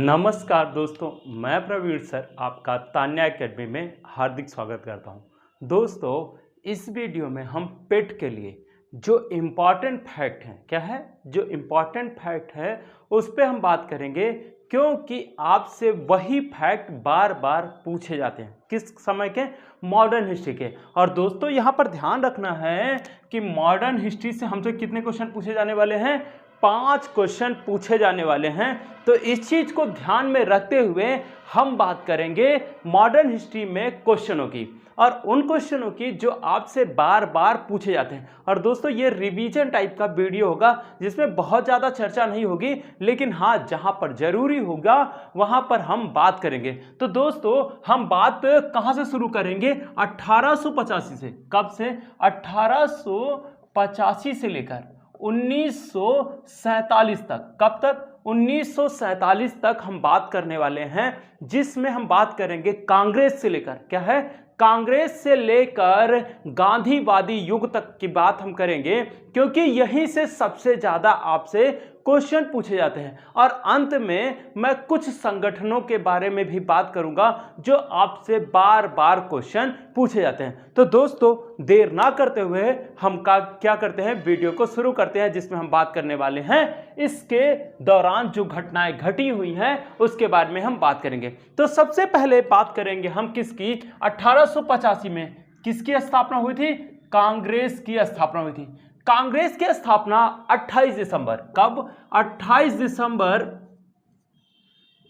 नमस्कार दोस्तों, मैं प्रवीण सर आपका तान्या एकेडमी में हार्दिक स्वागत करता हूं। दोस्तों, इस वीडियो में हम पेट के लिए जो इम्पॉर्टेंट फैक्ट हैं, क्या है जो इम्पॉर्टेंट फैक्ट है उस पर हम बात करेंगे, क्योंकि आपसे वही फैक्ट बार बार पूछे जाते हैं। किस समय के? मॉडर्न हिस्ट्री के। और दोस्तों यहाँ पर ध्यान रखना है कि मॉडर्न हिस्ट्री से हमसे कितने क्वेश्चन पूछे जाने वाले हैं? 5 क्वेश्चन पूछे जाने वाले हैं। तो इस चीज को ध्यान में रखते हुए हम बात करेंगे मॉडर्न हिस्ट्री में क्वेश्चनों की, और उन क्वेश्चनों की जो आपसे बार बार पूछे जाते हैं। और दोस्तों ये रिवीजन टाइप का वीडियो होगा जिसमें बहुत ज़्यादा चर्चा नहीं होगी, लेकिन हाँ जहाँ पर जरूरी होगा वहाँ पर हम बात करेंगे। तो दोस्तों हम बात कहाँ से शुरू करेंगे? 1885 से। कब से? 1885 से लेकर 1947 तक। कब तक? 1947 तक हम बात करने वाले हैं, जिसमें हम बात करेंगे कांग्रेस से लेकर, क्या है, कांग्रेस से लेकर गांधीवादी युग तक की बात हम करेंगे, क्योंकि यहीं से सबसे ज्यादा आपसे क्वेश्चन पूछे जाते हैं। और अंत में मैं कुछ संगठनों के बारे में भी बात करूंगा जो आपसे बार बार क्वेश्चन पूछे जाते हैं। तो दोस्तों देर ना करते हुए हम क्या करते हैं, वीडियो को शुरू करते हैं, जिसमें हम बात करने वाले हैं इसके दौरान जो घटनाएं घटी हुई हैं उसके बारे में हम बात करेंगे। तो सबसे पहले बात करेंगे हम किसकी? 1885 में किसकी स्थापना हुई थी? कांग्रेस की स्थापना हुई थी। कांग्रेस की स्थापना 28 दिसंबर। कब? 28 दिसंबर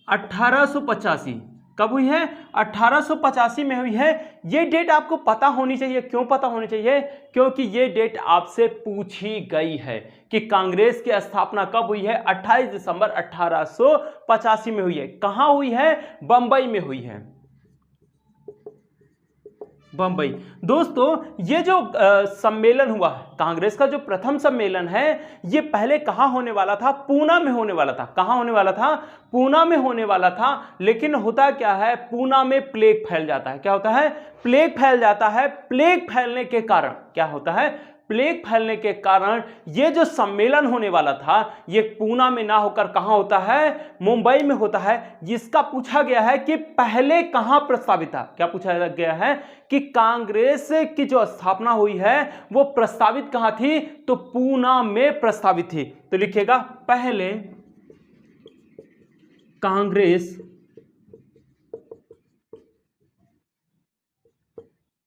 1885। कब हुई है? 1885 में हुई है। ये डेट आपको पता होनी चाहिए। क्यों पता होनी चाहिए? क्योंकि ये डेट आपसे पूछी गई है कि कांग्रेस की स्थापना कब हुई है? 28 दिसंबर 1885 में हुई है। कहां हुई है? बंबई में हुई है। बंबई। दोस्तों ये जो सम्मेलन हुआ है, कांग्रेस का जो प्रथम सम्मेलन है, ये पहले कहां होने वाला था? पूना में होने वाला था। कहां होने वाला था? पूना में होने वाला था। लेकिन होता क्या है, पूना में प्लेग फैल जाता है। क्या होता है? प्लेग फैल जाता है। प्लेग फैलने के कारण क्या होता है? प्लेग फैलने के कारण ये जो सम्मेलन होने वाला था ये पूना में ना होकर कहां होता है? मुंबई में होता है। जिसका पूछा गया है कि पहले कहां प्रस्तावित था। क्या पूछा गया है कि कांग्रेस की जो स्थापना हुई है वो प्रस्तावित कहां थी? तो पूना में प्रस्तावित थी। तो लिखिएगा पहले कांग्रेस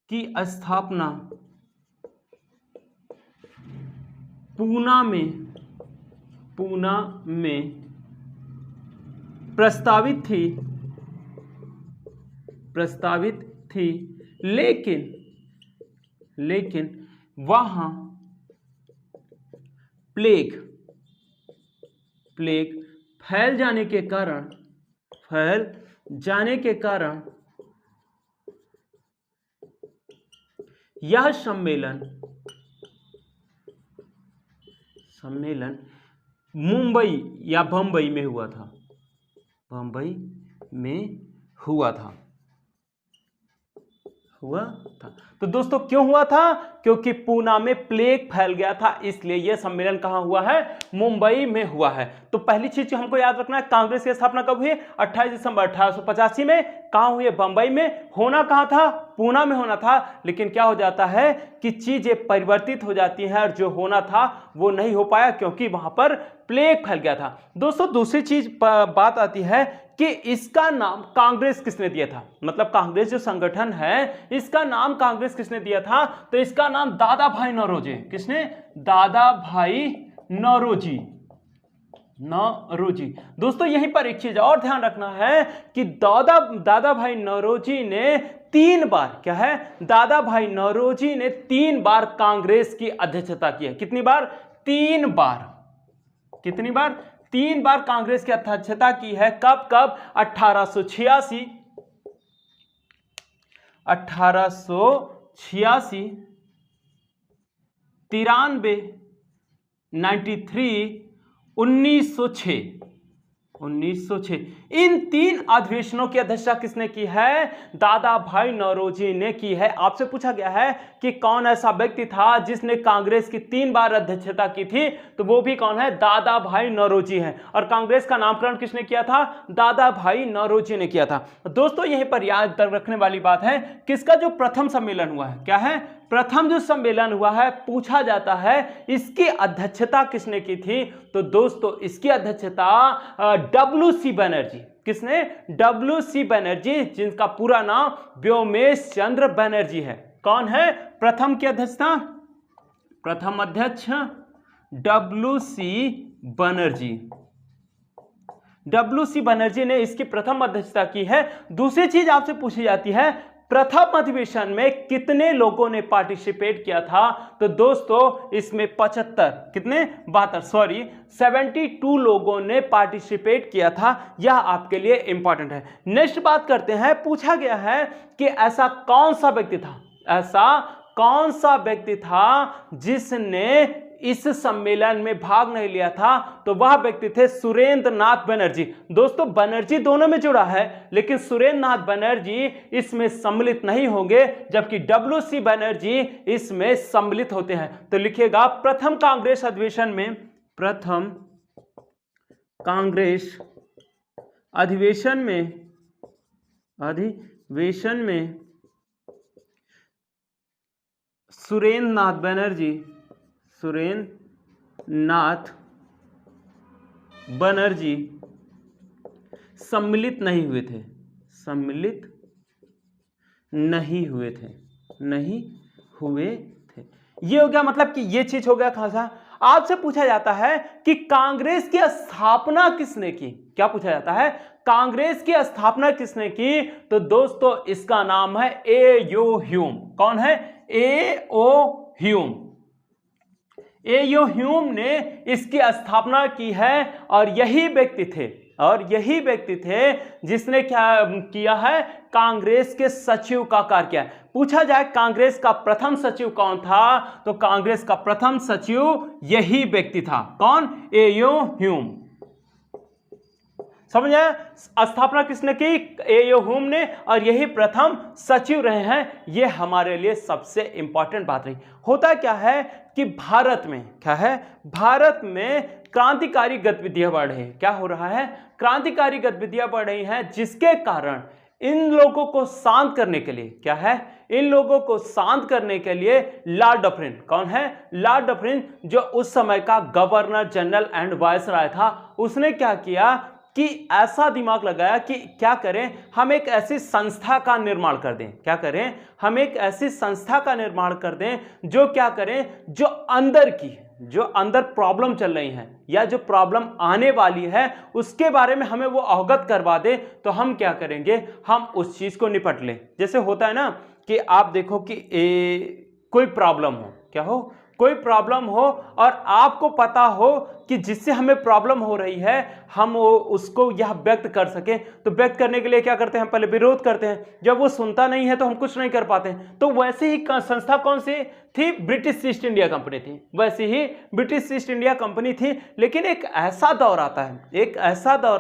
की स्थापना पूना में प्रस्तावित थी, लेकिन वहां प्लेग फैल जाने के कारण यह सम्मेलन मुंबई या बंबई में हुआ था। बंबई में हुआ था। तो दोस्तों क्यों हुआ था? क्योंकि पूना में प्लेग फैल गया था, इसलिए यह सम्मेलन कहां हुआ है? मुंबई में हुआ है। तो पहली चीज हमको याद रखना है, कांग्रेस की स्थापना कब हुई? 28 दिसंबर 1885 में। कहां हुई? बंबई में। होना कहां था? पूना में होना था। लेकिन क्या हो जाता है कि चीजें परिवर्तित हो जाती हैं और जो होना था वो नहीं हो पाया, क्योंकि वहां पर प्लेग फैल गया था। दोस्तों दूसरी चीज बात आती है कि इसका नाम कांग्रेस किसने दिया था? मतलब कांग्रेस जो संगठन है इसका नाम कांग्रेस किसने दिया था? तो इसका नाम दादा भाई नौरोजी। किसने? दादा भाई नौरोजी। दोस्तों यहीं पर एक चीज और ध्यान रखना है कि दादा भाई नौरोजी ने 3 बार, क्या है, दादा भाई नौरोजी ने 3 बार कांग्रेस की अध्यक्षता की है। कितनी बार? 3 बार। कितनी बार? 3 बार कांग्रेस की अध्यक्षता की है। कब कब? 1886, 1886, 93, 93, 1906। इन 3 अधिवेशनों की अध्यक्षता किसने की है? दादा भाई नौरोजी ने की है। आपसे पूछा गया है कि कौन ऐसा व्यक्ति था जिसने कांग्रेस की 3 बार अध्यक्षता की थी, तो वो भी कौन है? दादा भाई नौरोजी है। और कांग्रेस का नामकरण किसने किया था? दादा भाई नौरोजी ने किया था। दोस्तों यहीं पर याद रखने वाली बात है, किसका जो प्रथम सम्मेलन हुआ है, क्या है? प्रथम जो सम्मेलन हुआ है, पूछा जाता है इसकी अध्यक्षता किसने की थी? तो दोस्तों इसकी अध्यक्षता WC बनर्जी। किसने? WC बनर्जी, जिनका पूरा नाम व्योमेश चंद्र बनर्जी है। कौन है प्रथम की अध्यक्षता? प्रथम अध्यक्ष WC बनर्जी। WC बनर्जी ने इसकी प्रथम अध्यक्षता की है। दूसरी चीज आपसे पूछी जाती है, प्रथम अधिवेशन में कितने लोगों ने पार्टिसिपेट किया था? तो दोस्तों इसमें 75 कितने 72 लोगों ने पार्टिसिपेट किया था। यह आपके लिए इंपॉर्टेंट है। नेक्स्ट बात करते हैं, पूछा गया है कि ऐसा कौन सा व्यक्ति था, ऐसा कौन सा व्यक्ति था जिसने इस सम्मेलन में भाग नहीं लिया था? तो वह व्यक्ति थे सुरेंद्र नाथ बनर्जी। दोस्तों बनर्जी दोनों में जुड़ा है, लेकिन सुरेंद्र नाथ बनर्जी इसमें सम्मिलित नहीं होंगे, जबकि WC बनर्जी इसमें सम्मिलित होते हैं। तो लिखिएगा प्रथम कांग्रेस अधिवेशन में, प्रथम कांग्रेस अधिवेशन में सुरेंद्र नाथ बनर्जी सम्मिलित नहीं हुए थे। ये हो गया, मतलब कि ये चीज हो गया खासा। आपसे पूछा जाता है कि कांग्रेस की स्थापना किसने की? क्या पूछा जाता है? कांग्रेस की स्थापना किसने की? तो दोस्तों इसका नाम है A.O. ह्यूम। कौन है? A.O. ह्यूम ने इसकी स्थापना की है। और यही व्यक्ति थे जिसने क्या किया है? कांग्रेस के सचिव का कार्य किया। पूछा जाए कांग्रेस का प्रथम सचिव कौन था? तो कांग्रेस का प्रथम सचिव यही व्यक्ति था। कौन? A.O. ह्यूम। समझ आया? स्थापना किसने की? A.O. ह्यूम ने, और यही प्रथम सचिव रहे हैं। यह हमारे लिए सबसे इंपॉर्टेंट बात रही। होता क्या है कि भारत में क्रांतिकारी गतिविधियां बढ़ रही है। क्या हो रहा है? क्रांतिकारी गतिविधियां बढ़ रही हैं, जिसके कारण इन लोगों को शांत करने के लिए, क्या है? इन लोगों को शांत करने के लिए लॉर्ड डफरिन, कौन है? लॉर्ड डफरिन, जो उस समय का गवर्नर जनरल एंड वायसराय था, उसने क्या किया कि ऐसा दिमाग लगाया कि क्या करें, हम एक ऐसी संस्था का निर्माण कर दें। क्या करें? हम एक ऐसी संस्था का निर्माण कर दें जो क्या करें, जो अंदर प्रॉब्लम चल रही हैं या जो प्रॉब्लम आने वाली है उसके बारे में हमें वो अवगत करवा दे। तो हम क्या करेंगे, हम उस चीज को निपट लें। जैसे होता है ना कि आप देखो कि कोई प्रॉब्लम हो, क्या हो, कोई प्रॉब्लम हो और आपको पता हो कि जिससे हमें प्रॉब्लम हो रही है हम उसको यह व्यक्त कर सके, तो व्यक्त करने के लिए क्या करते हैं? पहले विरोध करते हैं। जब वो सुनता नहीं है तो हम कुछ नहीं कर पाते। तो वैसे ही संस्था कौन सी थी? ब्रिटिश ईस्ट इंडिया कंपनी थी। वैसे ही ब्रिटिश ईस्ट इंडिया कंपनी थी। लेकिन एक ऐसा दौर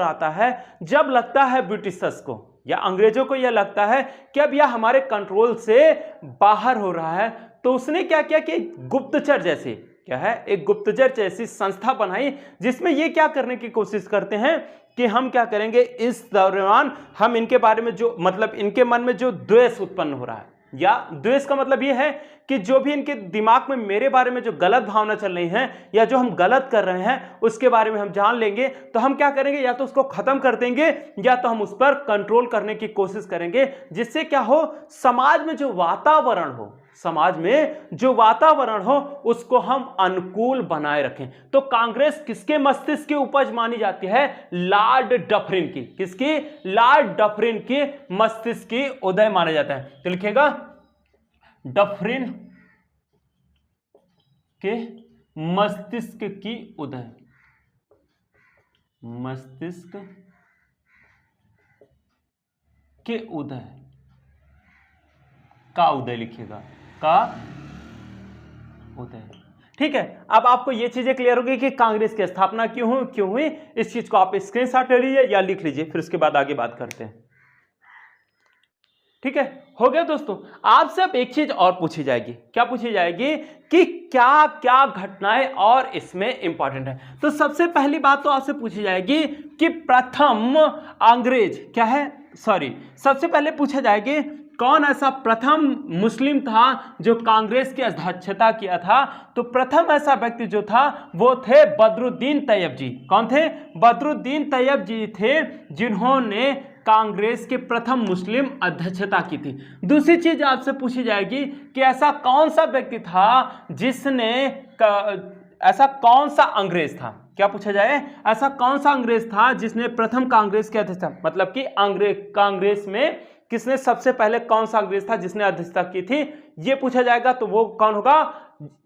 आता है जब लगता है ब्रिटिशर्स को या अंग्रेजों को यह लगता है कि अब यह हमारे कंट्रोल से बाहर हो रहा है। तो उसने क्या किया कि गुप्तचर जैसी, क्या है, एक गुप्तचर जैसी संस्था बनाई, जिसमें ये क्या करने की कोशिश करते हैं कि हम क्या करेंगे, इस दौरान हम इनके बारे में जो, मतलब इनके मन में जो द्वेष उत्पन्न हो रहा है, या द्वेष का मतलब ये है कि जो भी इनके दिमाग में मेरे बारे में जो गलत भावना चल रही है या जो हम गलत कर रहे हैं उसके बारे में हम जान लेंगे, तो हम क्या करेंगे, या तो उसको खत्म कर देंगे या तो हम उस पर कंट्रोल करने की कोशिश करेंगे। जिससे क्या हो, समाज में जो वातावरण हो उसको हम अनुकूल बनाए रखें। तो कांग्रेस किसके मस्तिष्क की उपज मानी जाती है? लॉर्ड डफरिन की। किसकी? लॉर्ड डफरिन की मस्तिष्क की उदय माना जाता है। तो लिखिएगा डफरिन के मस्तिष्क की उदय, मस्तिष्क के उदय का उदय, लिखिएगा का उदय। ठीक है, अब आपको ये चीजें क्लियर होगी कि कांग्रेस की स्थापना क्यों हुई। इस चीज को आप स्क्रीनशॉट ले लीजिए या लिख लीजिए, फिर उसके बाद आगे बात करते हैं। ठीक है, हो गया दोस्तों। आपसे अब एक चीज और पूछी जाएगी, क्या पूछी जाएगी कि क्या क्या घटनाएं और इसमें इंपॉर्टेंट है। तो सबसे पहली बात तो आपसे पूछी जाएगी कि प्रथम अंग्रेज क्या है, सबसे पहले पूछा जाएगी कौन ऐसा प्रथम मुस्लिम था जो कांग्रेस की अध्यक्षता किया था। तो प्रथम ऐसा व्यक्ति जो था वो थे बदरुद्दीन तैयब जी। कौन थे? बदरुद्दीन तैयब जी थे, जिन्होंने कांग्रेस के प्रथम मुस्लिम अध्यक्षता की थी। दूसरी चीज आपसे पूछी जाएगी कि ऐसा कौन सा व्यक्ति था जिसने ऐसा कौन सा अंग्रेज था, क्या पूछा जाए, ऐसा कौन सा अंग्रेज था जिसने प्रथम कांग्रेस की अध्यक्षता, मतलब कि कांग्रेस में किसने सबसे पहले कौन सा अंग्रेज था जिसने अध्यक्षता की थी, ये पूछा जाएगा। तो वो कौन होगा?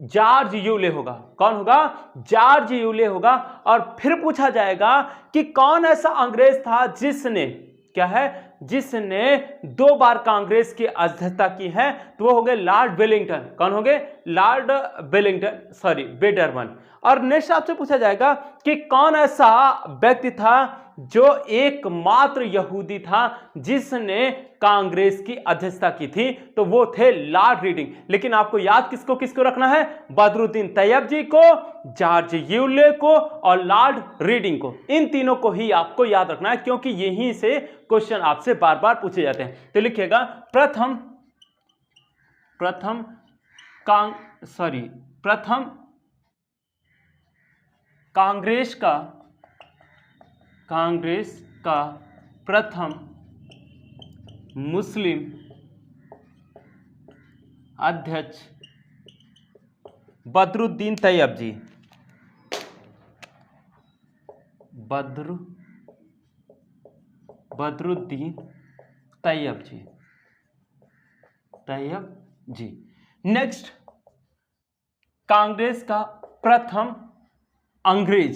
जॉर्ज यूले होगा। कौन होगा? जॉर्ज यूले होगा। और फिर पूछा जाएगा कि कौन ऐसा अंग्रेज था जिसने क्या है, जिसने 2 बार कांग्रेस की अध्यक्षता की है। तो वो हो गए लॉर्ड वेलिंगटन। कौन हो गए? लॉर्ड वेलिंगटन, बेडरमन। और नेक्स्ट आपसे पूछा जाएगा कि कौन ऐसा व्यक्ति था जो एकमात्र यहूदी था जिसने कांग्रेस की अध्यक्षता की थी। तो वो थे लॉर्ड रीडिंग। लेकिन आपको याद किसको किसको रखना है? बदरुद्दीन तैयब जी को, जॉर्ज यूले को और लॉर्ड रीडिंग को। इन तीनों को ही आपको याद रखना है, क्योंकि यहीं से क्वेश्चन आपसे बार बार पूछे जाते हैं। तो लिखिएगा प्रथम कांग्रेस का प्रथम मुस्लिम अध्यक्ष बदरुद्दीन तैयब जी। बदरुद्दीन तैयब जी। नेक्स्ट, कांग्रेस का प्रथम अंग्रेज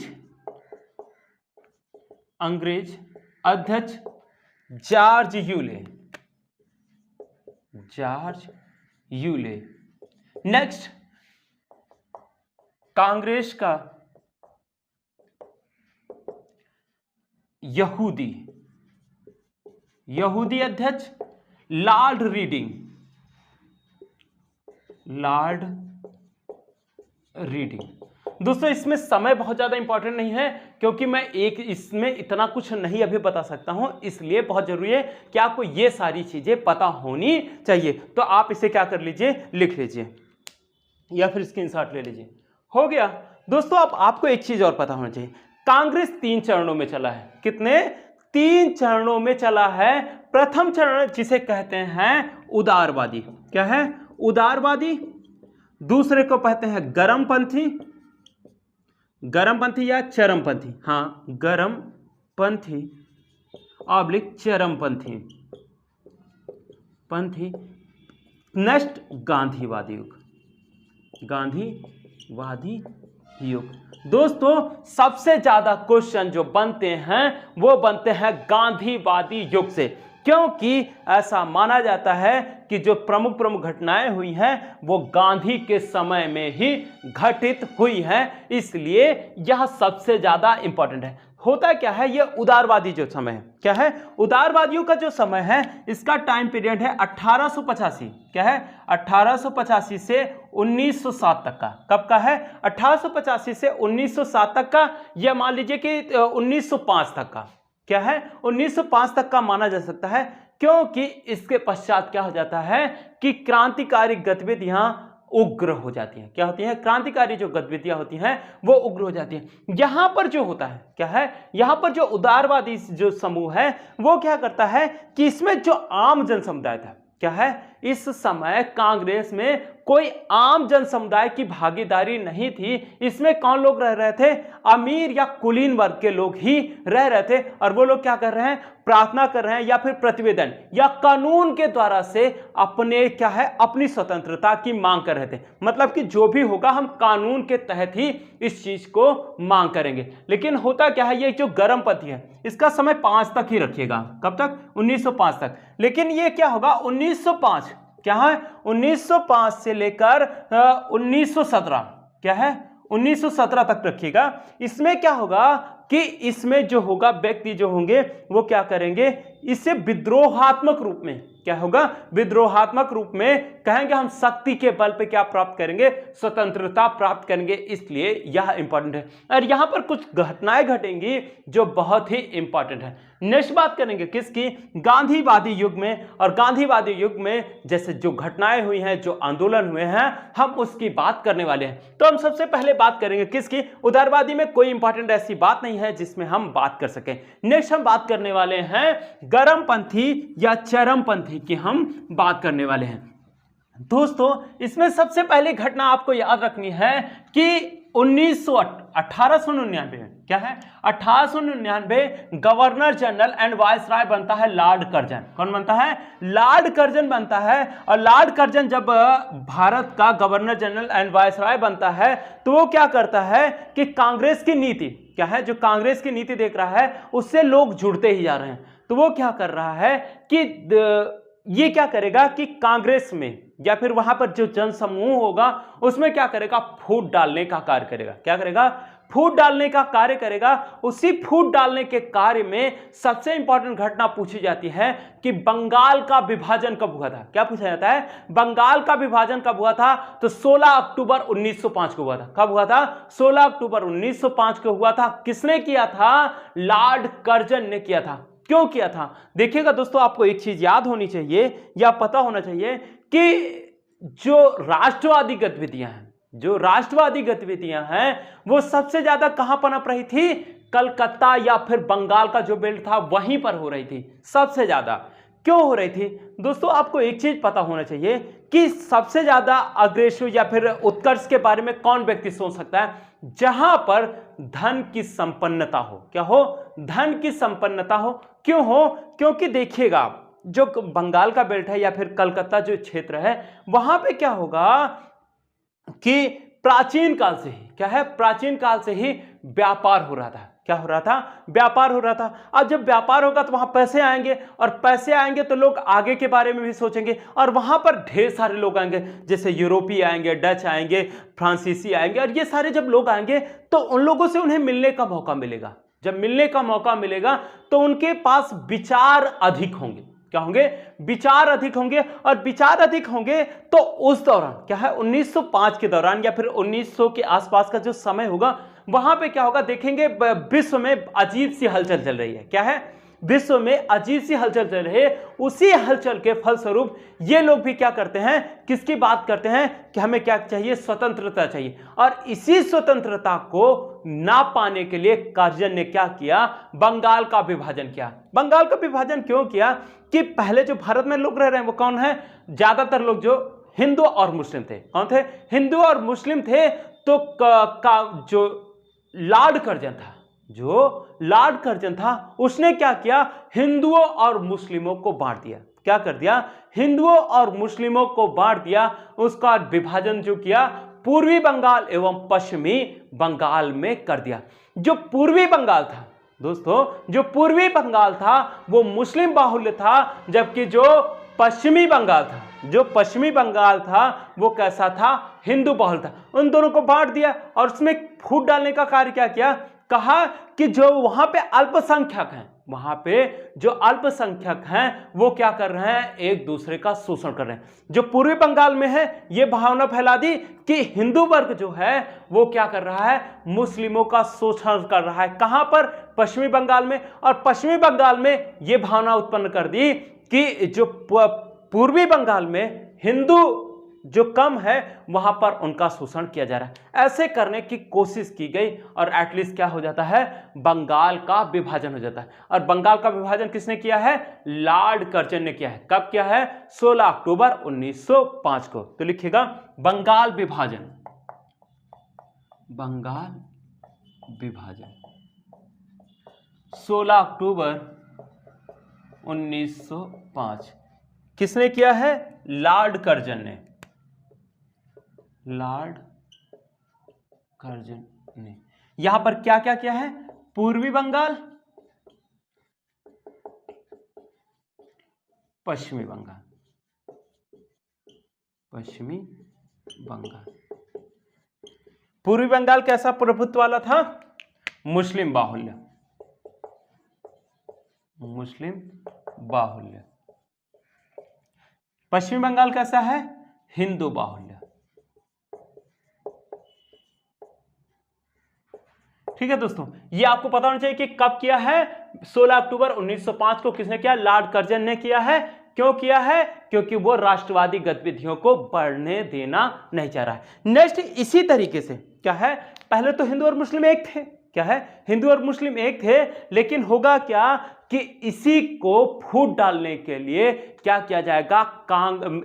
अध्यक्ष जॉर्ज यूले। नेक्स्ट, कांग्रेस का यहूदी अध्यक्ष लॉर्ड रीडिंग। दोस्तों इसमें समय बहुत ज्यादा इंपॉर्टेंट नहीं है, क्योंकि मैं इसमें इतना कुछ नहीं अभी बता सकता हूं, इसलिए बहुत जरूरी है कि आपको ये सारी चीजें पता होनी चाहिए। तो आप इसे क्या कर लीजिए, लिख लीजिए या फिर स्क्रीनशॉट ले लीजिए। हो गया दोस्तों। अब आपको एक चीज और पता होना चाहिए, कांग्रेस 3 चरणों में चला है। कितने? 3 चरणों में चला है। प्रथम चरण जिसे कहते हैं उदारवादी। क्या है? उदारवादी। दूसरे को कहते हैं गर्मपंथी या चरमपंथी। हाँ, गर्मपंथी ऑब्लिक चरमपंथी। नेक्स्ट, गांधीवादी युग। दोस्तों सबसे ज्यादा क्वेश्चन जो बनते हैं वो बनते हैं गांधीवादी युग से, क्योंकि ऐसा माना जाता है कि जो प्रमुख घटनाएं हुई हैं वो गांधी के समय में ही घटित हुई हैं, इसलिए यह सबसे ज्यादा इंपॉर्टेंट है। होता क्या है, ये उदारवादी जो समय है, क्या है, उदारवादियों का जो समय है इसका टाइम पीरियड है 1885। क्या है? 1885 से 1907 तक का। कब का है? 1885 से 1907 तक का, या मान लीजिए कि 1905 तक का। क्या है? 1905 तक का माना जा सकता है, क्योंकि इसके पश्चात क्या हो जाता है कि क्रांतिकारी गतिविधियां उग्र हो जाती हैं। क्या होती हैं? क्रांतिकारी जो गतिविधियां होती हैं वो उग्र हो जाती हैं। यहां पर जो होता है, क्या है, यहां पर जो उदारवादी जो समूह है वो क्या करता है कि इसमें जो आम जन समुदाय था, क्या है, इस समय कांग्रेस में कोई आम जन समुदाय की भागीदारी नहीं थी। इसमें कौन लोग रह रहे थे? अमीर या कुलीन वर्ग के लोग ही रह रहे थे। और वो लोग क्या कर रहे हैं? प्रार्थना कर रहे हैं या फिर प्रतिवेदन या कानून के द्वारा से अपने क्या है, अपनी स्वतंत्रता की मांग कर रहे थे। मतलब कि जो भी होगा हम कानून के तहत ही इस चीज को मांग करेंगे। लेकिन होता क्या है, ये जो गर्मपंथी है इसका समय 5 तक ही रखिएगा। कब तक? 1905 तक। लेकिन ये क्या होगा, 1905 क्या है, 1905 से लेकर 1917, क्या है 1917 तक रखिएगा। इसमें क्या होगा कि इसमें जो होगा व्यक्ति जो होंगे वो क्या करेंगे, इसे विद्रोहात्मक रूप में, क्या होगा, विद्रोहात्मक रूप में कहेंगे हम शक्ति के बल पे क्या प्राप्त करेंगे, स्वतंत्रता प्राप्त करेंगे। इसलिए यह इंपॉर्टेंट है और यहां पर कुछ घटनाएं घटेंगी जो बहुत ही इंपॉर्टेंट है। नेक्स्ट बात करेंगे किसकी, गांधीवादी युग में। और गांधीवादी युग में जैसे जो घटनाएं हुई हैं, जो आंदोलन हुए हैं, हम उसकी बात करने वाले हैं। तो हम सबसे पहले बात करेंगे किसकी, उदारवादी में कोई इंपॉर्टेंट ऐसी बात नहीं है जिसमें हम बात कर सकें। नेक्स्ट हम बात करने वाले हैं गर्मपंथी या चरमपंथी की हम बात करने वाले हैं। दोस्तों इसमें सबसे पहली घटना आपको याद रखनी है कि 1899 में क्या है, 1899 गवर्नर जनरल एंड वायसराय बनता है लॉर्ड कर्जन। कौन बनता है, लॉर्ड कर्जन बनता है। और लॉर्ड कर्जन जब भारत का गवर्नर जनरल एंड वायसराय बनता है तो वो क्या करता है कि कांग्रेस की नीति क्या है, जो कांग्रेस की नीति देख रहा है उससे लोग जुड़ते ही जा रहे हैं। तो वो क्या कर रहा है कि ये क्या करेगा कि कांग्रेस में या फिर वहां पर जो जनसमूह होगा उसमें क्या करेगा, फूट डालने का कार्य करेगा। क्या करेगा, फूट डालने का कार्य करेगा। उसी फूट डालने के कार्य में सबसे इंपॉर्टेंट घटना पूछी जाती है कि बंगाल का विभाजन कब हुआ था। क्या पूछा जाता है, बंगाल का विभाजन कब हुआ था, तो 16 अक्टूबर 1905 को हुआ था। कब हुआ था, 16 अक्टूबर 1905 को हुआ था। किसने किया था, लॉर्ड कर्जन ने किया था। क्यों किया था, देखिएगा दोस्तों, आपको एक चीज याद होनी चाहिए या पता होना चाहिए कि जो राष्ट्रवादी गतिविधियां हैं, जो राष्ट्रवादी गतिविधियां हैं वो सबसे ज्यादा कहां पनप रही थी, कलकत्ता या फिर बंगाल का जो बेल्ट था वहीं पर हो रही थी सबसे ज्यादा। क्यों हो रही थी दोस्तों, आपको एक चीज पता होना चाहिए कि सबसे ज्यादा अग्रेसिव या फिर उत्कर्ष के बारे में कौन व्यक्ति सोच सकता है, जहां पर धन की संपन्नता हो। क्या हो, धन की संपन्नता हो। क्यों हो, क्योंकि देखिएगा जो बंगाल का बेल्ट है या फिर कलकत्ता जो क्षेत्र है वहां पे क्या होगा कि प्राचीन काल से ही क्या है, प्राचीन काल से ही व्यापार हो रहा था। क्या हो रहा था, व्यापार हो रहा था। अब जब व्यापार होगा तो वहां पैसे आएंगे और पैसे आएंगे तो लोग आगे के बारे में भी सोचेंगे और वहां पर ढेर सारे लोग आएंगे, जैसे यूरोपीय आएंगे, डच आएंगे, फ्रांसीसी आएंगे। और ये सारे जब लोग आएंगे तो उन लोगों से उन्हें मिलने का मौका मिलेगा। जब मिलने का मौका मिलेगा तो उनके पास विचार अधिक होंगे। क्या होंगे, विचार अधिक होंगे। और विचार अधिक होंगे तो उस दौरान क्या है, 1905 के दौरान या फिर 1900 के आसपास का जो समय होगा वहां पे क्या होगा, देखेंगे विश्व में अजीब सी हलचल चल रही है। क्या है, विश्व में अजीब सी हलचल चल रही है। उसी हलचल के फलस्वरूप ये लोग भी क्या करते हैं, किसकी बात करते हैं कि हमें क्या चाहिए, स्वतंत्रता चाहिए। और इसी स्वतंत्रता को ना पाने के लिए कर्जन ने क्या किया, बंगाल का विभाजन किया। बंगाल का विभाजन क्यों किया कि पहले जो भारत में लोग रह रहे हैं वो कौन है, ज्यादातर लोग जो हिंदू और मुस्लिम थे। कौन थे, हिंदू और मुस्लिम थे। तो जो लॉर्ड कर्जन था, जो लॉर्ड कर्जन था उसने क्या किया, हिंदुओं और मुस्लिमों को बांट दिया। क्या कर दिया, हिंदुओं और मुस्लिमों को बांट दिया। उसका विभाजन जो किया पूर्वी बंगाल एवं पश्चिमी बंगाल में कर दिया। जो पूर्वी बंगाल था दोस्तों, जो पूर्वी बंगाल था वो मुस्लिम बाहुल्य था, जबकि जो पश्चिमी बंगाल था, जो पश्चिमी बंगाल था वो कैसा था, हिंदू बहुल था। उन दोनों को बांट दिया और उसमें फूट डालने का कार्य क्या किया, कहा कि जो वहां पे अल्पसंख्यक हैं, वहां पे जो अल्पसंख्यक हैं वो क्या कर रहे हैं, एक दूसरे का शोषण कर रहे हैं। जो पूर्वी बंगाल में है ये भावना फैला दी कि हिंदू वर्ग जो है वो क्या कर रहा है, मुस्लिमों का शोषण कर रहा है। कहां पर, पश्चिमी बंगाल में। और पश्चिमी बंगाल में ये भावना उत्पन्न कर दी कि जो पूर्वी बंगाल में हिंदू जो कम है वहां पर उनका शोषण किया जा रहा है। ऐसे करने की कोशिश की गई और एटलीस्ट क्या हो जाता है, बंगाल का विभाजन हो जाता है। और बंगाल का विभाजन किसने किया है, लॉर्ड कर्जन ने किया है। कब किया है, 16 अक्टूबर 1905 को। तो लिखिएगा बंगाल विभाजन, बंगाल विभाजन 16 अक्टूबर 1905 किसने किया है, लॉर्ड कर्जन ने, लॉर्ड कर्जन ने। यहां पर क्या क्या किया है, पूर्वी बंगाल, पश्चिमी बंगाल, पश्चिमी बंगाल, पूर्वी बंगाल कैसा प्रभुत्व वाला था? मुस्लिम बाहुल्य, मुस्लिम बाहुल्य। पश्चिमी बंगाल कैसा है? हिंदू बाहुल्य। ठीक है दोस्तों, ये आपको पता होना चाहिए कि कब किया है। 16 अक्टूबर 1905 को किसने किया? लॉर्ड कर्जन ने किया है। क्यों किया है? क्योंकि वो राष्ट्रवादी गतिविधियों को बढ़ने देना नहीं चाह रहा है। नेक्स्ट, इसी तरीके से क्या है, पहले तो हिंदू और मुस्लिम एक थे, क्या है, हिंदू और मुस्लिम एक थे, लेकिन होगा क्या कि इसी को फूट डालने के लिए क्या किया जाएगा,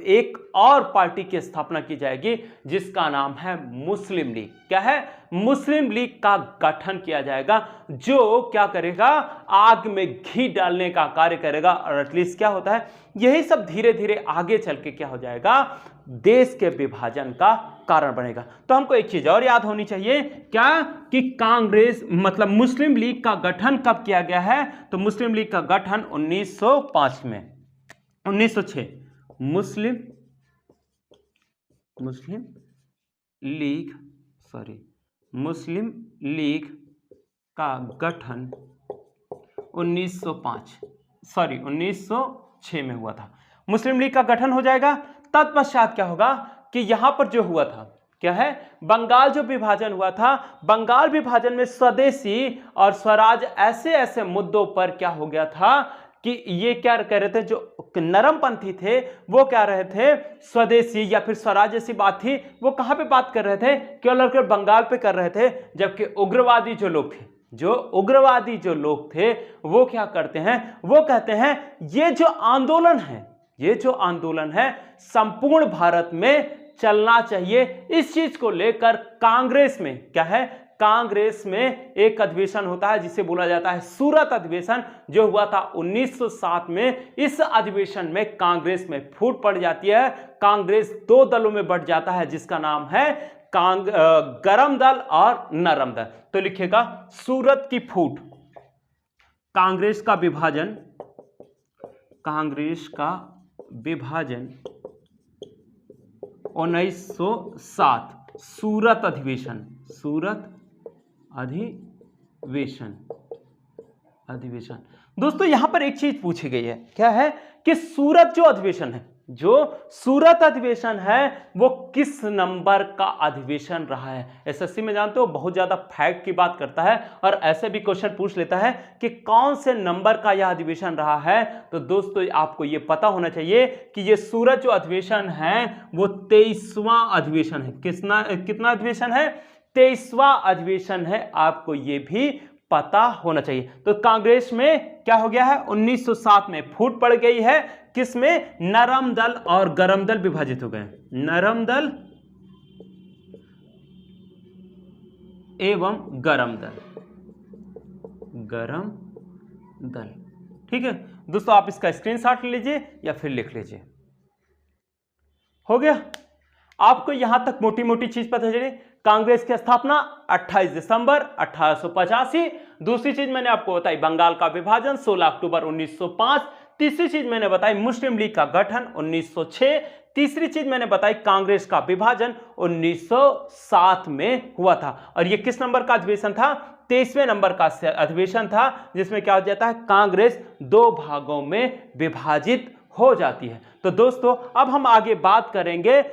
एक और पार्टी की स्थापना की जाएगी जिसका नाम है मुस्लिम लीग। क्या है? मुस्लिम लीग का गठन किया जाएगा, जो क्या करेगा, आग में घी डालने का कार्य करेगा। और एटलीस्ट क्या होता है, यही सब धीरे धीरे आगे चल के क्या हो जाएगा, देश के विभाजन का कारण बनेगा। तो हमको एक चीज और याद होनी चाहिए, क्या कि कांग्रेस मतलब मुस्लिम लीग का गठन कब किया गया है? तो मुस्लिम लीग का गठन 1905 में, 1906 मुस्लिम लीग का गठन 1906 में हुआ था। मुस्लिम लीग का गठन हो जाएगा। तत्पश्चात क्या होगा कि यहां पर जो हुआ था, क्या है, बंगाल जो विभाजन हुआ था, बंगाल विभाजन में स्वदेशी और स्वराज ऐसे ऐसे मुद्दों पर क्या हो गया था कि ये क्या कह रहे थे, जो नरमपंथी थे वो क्या रहे थे, स्वदेशी या फिर स्वराज जैसी बात थी, वो कहां पे बात कर रहे थे, केवल बंगाल पे कर रहे थे। जबकि उग्रवादी जो लोग थे, उग्रवादी जो लोग थे, वो क्या करते हैं, वो कहते हैं ये जो आंदोलन है संपूर्ण भारत में चलना चाहिए। इस चीज को लेकर कांग्रेस में क्या है, कांग्रेस में एक अधिवेशन होता है जिसे बोला जाता है सूरत अधिवेशन, जो हुआ था 1907 में। इस अधिवेशन में कांग्रेस में फूट पड़ जाती है, कांग्रेस दो दलों में बढ़ जाता है जिसका नाम है गरम दल और नरम दल। तो लिखिएगा सूरत की फूट, कांग्रेस का विभाजन 1907, सूरत अधिवेशन दोस्तों यहां पर एक चीज पूछी गई है, क्या है कि सूरत अधिवेशन है वो किस नंबर का अधिवेशन रहा है। एसएससी में जानते हो बहुत ज्यादा फैक्ट की बात करता है और ऐसे भी क्वेश्चन पूछ लेता है कि कौन से नंबर का यह अधिवेशन रहा है। तो दोस्तों आपको यह पता होना चाहिए कि यह सूरत जो अधिवेशन है वो 23वां अधिवेशन है। कितना अधिवेशन है? 23वां अधिवेशन है, आपको यह भी पता होना चाहिए। तो कांग्रेस में क्या हो गया है, 1907 में फूट पड़ गई है, किसमें, नरम दल और गरम दल विभाजित हो गए, नरम दल एवं गरम दल। ठीक है दोस्तों, आप इसका स्क्रीनशॉट लीजिए या फिर लिख लीजिए। हो गया, आपको यहां तक मोटी मोटी चीज पता चली। कांग्रेस की स्थापना 28 दिसंबर 1885। दूसरी चीज मैंने आपको बताई बंगाल का विभाजन 16 अक्टूबर 1905। तीसरी चीज मैंने बताई मुस्लिम लीग का गठन 1906। तीसरी चीज मैंने बताई कांग्रेस का विभाजन 1907 में हुआ था। और यह किस नंबर का अधिवेशन था? 23वें नंबर का अधिवेशन था, जिसमें क्या हो जाता है, कांग्रेस दो भागों में विभाजित हो जाती है। तो दोस्तों अब हम आगे बात करेंगे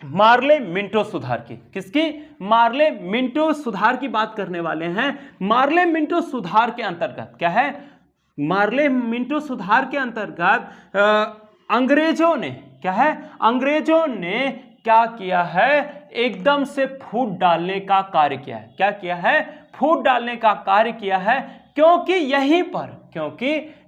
मार्ले मिंटो सुधार की। किसकी? मार्ले मिंटो सुधार की बात करने वाले हैं। मार्ले मिंटो सुधार के अंतर्गत क्या है, मार्ले मिंटो सुधार के अंतर्गत अंग्रेजों ने क्या है, अंग्रेजों ने क्या किया है, एकदम से फूट डालने का कार्य किया है। क्या किया है? फूट डालने का कार्य किया है, क्योंकि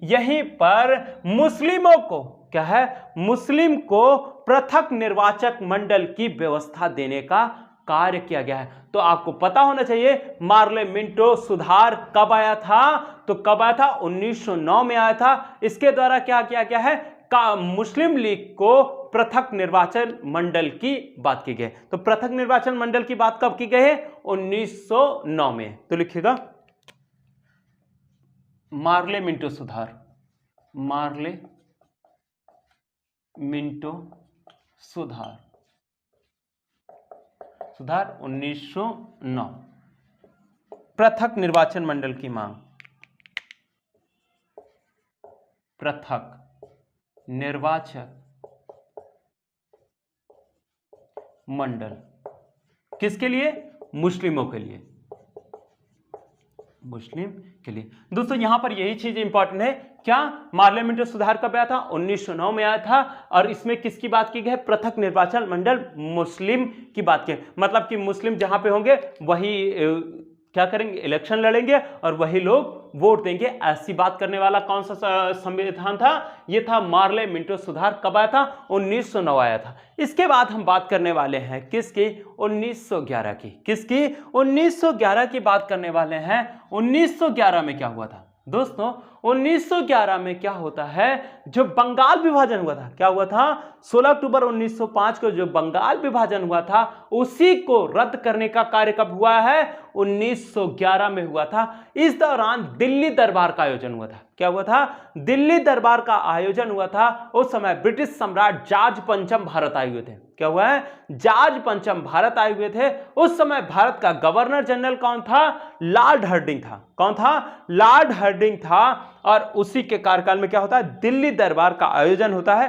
यहीं पर मुस्लिमों को क्या है, मुस्लिम को पृथक निर्वाचक मंडल की व्यवस्था देने का कार्य किया गया है। तो आपको पता होना चाहिए मार्ले मिंटो सुधार कब आया था, तो कब आया था, 1909 में आया था। इसके द्वारा क्या किया गया है, मुस्लिम लीग को पृथक निर्वाचन मंडल की बात की गई। तो पृथक निर्वाचन मंडल की बात कब की गई है? 1909 में। तो लिखिएगा मार्ले मिंटो सुधार, मार्ले मिंटो सुधार। सुधार 1909। पृथक निर्वाचन मंडल की मांग, पृथक निर्वाचन मंडल किसके लिए? मुस्लिमों के लिए, मुस्लिम के लिए। दोस्तों यहां पर यही चीज इंपॉर्टेंट है, क्या मार्ले मिंटो सुधार कब आया था? 1909 में आया था। और इसमें किसकी बात की गई है? पृथक निर्वाचन मंडल मुस्लिम की बात की, मतलब कि मुस्लिम जहां पे होंगे वही क्या करेंगे? इलेक्शन लड़ेंगे और वही लोग वोट देंगे। ऐसी बात करने वाला कौन सा संविधान था? ये था मार्ले मिंटो सुधार। कब आया था? 1909 आया था। इसके बाद हम बात करने वाले हैं किसकी? 1911 की। किसकी? 1911 की बात करने वाले हैं। 1911 में क्या हुआ था दोस्तों? 1911 में क्या होता है? जो बंगाल विभाजन हुआ था, क्या हुआ था? 16 अक्टूबर 1905 को जो बंगाल विभाजन हुआ था उसी को रद्द करने का कार्य कब हुआ है? 1911 में हुआ था। इस दौरान दिल्ली दरबार का आयोजन हुआ था। क्या हुआ था? दिल्ली दरबार का आयोजन हुआ था। उस समय ब्रिटिश सम्राट जॉर्ज पंचम भारत आए हुए थे। क्या हुआ है? जॉर्ज पंचम भारत आए हुए थे। उस समय भारत का गवर्नर जनरल कौन था? लॉर्ड हार्डिंग था। कौन था? लॉर्ड हार्डिंग था। और उसी के कार्यकाल में क्या होता है? दिल्ली दरबार का आयोजन होता है।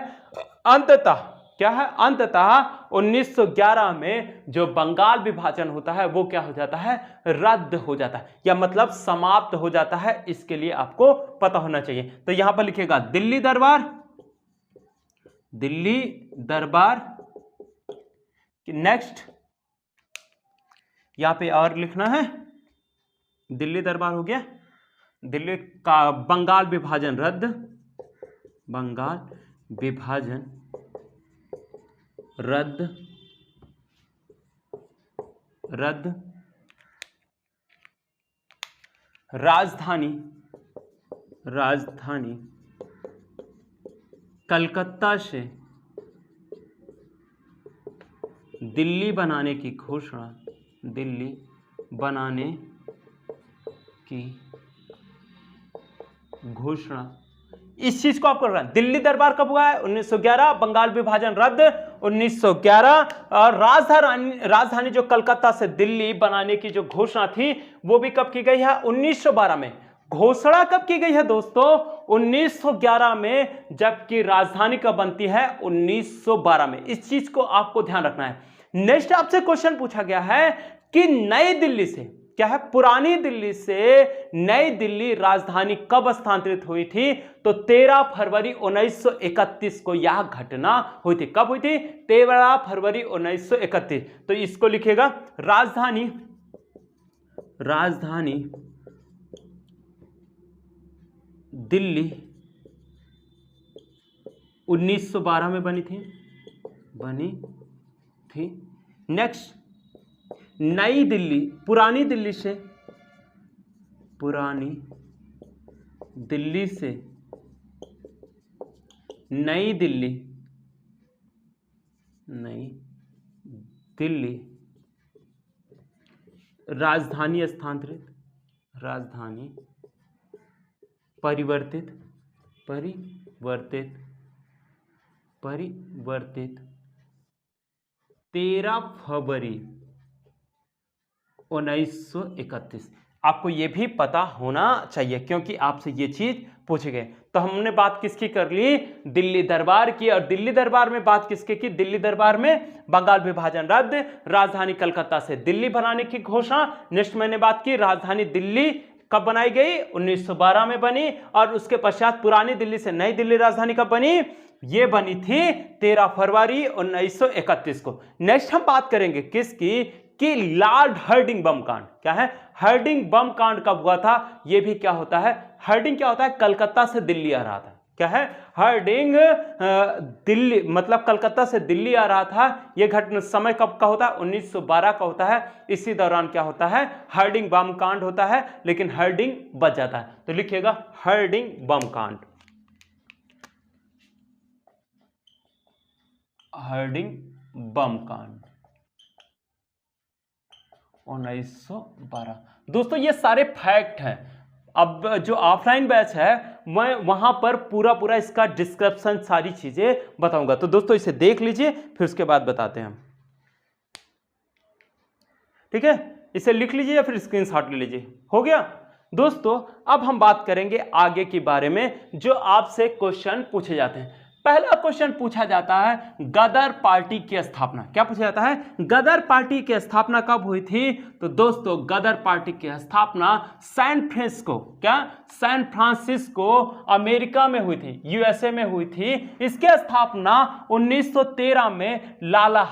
अंततः क्या है? अंततः 1911 में जो बंगाल विभाजन होता है वो क्या हो जाता है? रद्द हो जाता है, या मतलब समाप्त हो जाता है। इसके लिए आपको पता होना चाहिए। तो यहां पर लिखेगा दिल्ली दरबार, दिल्ली दरबार। नेक्स्ट यहां पे और लिखना है, दिल्ली दरबार हो गया। दिल्ली का बंगाल विभाजन रद्द, बंगाल विभाजन रद्द, रद्द। राजधानी, राजधानी कलकत्ता से दिल्ली बनाने की घोषणा, दिल्ली बनाने की घोषणा। इस चीज को आप कर रहे हैं। दिल्ली दरबार कब हुआ है? 1911। बंगाल विभाजन रद्द 1911। और राजधानी जो कलकत्ता से दिल्ली बनाने की जो घोषणा थी वो भी कब की गई है? 1912 में। घोषणा कब की गई है दोस्तों? 1911 में, जबकि राजधानी कब बनती है? 1912 में। इस चीज को आपको ध्यान रखना है। नेक्स्ट आपसे क्वेश्चन पूछा गया है कि नई दिल्ली से, क्या है? पुरानी दिल्ली से नई दिल्ली राजधानी कब स्थानांतरित हुई थी? तो 13 फरवरी 1931 को यह घटना हुई थी। कब हुई थी? 13 फरवरी 1931। तो इसको लिखेगा राजधानी, राजधानी दिल्ली 1912 में बनी थी, बनी थी। नेक्स्ट नई दिल्ली, पुरानी दिल्ली से, पुरानी दिल्ली से नई दिल्ली, नई दिल्ली राजधानी स्थानांतरित, राजधानी परिवर्तित, परिवर्तित, परिवर्तित 13 फरवरी 1931। आपको यह भी पता होना चाहिए क्योंकि आपसे ये चीज पूछे गए। तो हमने बात किसकी कर ली? दिल्ली दरबार की। और दिल्ली दरबार में बात किसकी की? दिल्ली दरबार में बंगाल विभाजन रद्द, राजधानी कलकत्ता से दिल्ली बनाने की घोषणा। नेक्स्ट मैंने बात की राजधानी दिल्ली कब बनाई गई? 1912 में बनी। और उसके पश्चात पुरानी दिल्ली से नई दिल्ली राजधानी कब बनी? ये बनी थी 13 फरवरी 1931 को। नेक्स्ट हम बात करेंगे किसकी? कि लॉर्ड हार्डिंग बम कांड। क्या है? हार्डिंग बम कांड कब हुआ था? यह भी क्या होता है? हार्डिंग क्या होता है? कलकत्ता से दिल्ली आ रहा था। क्या है? हार्डिंग दिल्ली, मतलब कलकत्ता से दिल्ली आ रहा था। यह घटना समय कब का होता है? 1912 का होता है। इसी दौरान क्या होता है? हार्डिंग बम कांड होता है, लेकिन हार्डिंग बच जाता है। तो लिखिएगा हार्डिंग बम कांड, हार्डिंग बम कांड 1912। दोस्तों ये सारे फैक्ट हैं। अब जो ऑफलाइन बैच है मैं वहां पर पूरा इसका डिस्क्रिप्शन सारी चीजें बताऊंगा। तो दोस्तों इसे देख लीजिए, फिर उसके बाद बताते हैं हम। ठीक है, इसे लिख लीजिए या फिर स्क्रीनशॉट ले लीजिए। हो गया दोस्तों, अब हम बात करेंगे आगे के बारे में जो आपसे क्वेश्चन पूछे जाते हैं। पहला क्वेश्चन पूछा जाता है गदर पार्टी की स्थापना। क्या पूछा जाता है? गदर पार्टी की स्थापना कब हुई थी? तो दोस्तों गदर पार्टी की स्थापना सैन फ्रांसिस्को अमेरिका में हुई थी, यूएसए में हुई थी। इसकी स्थापना 1913 में लाला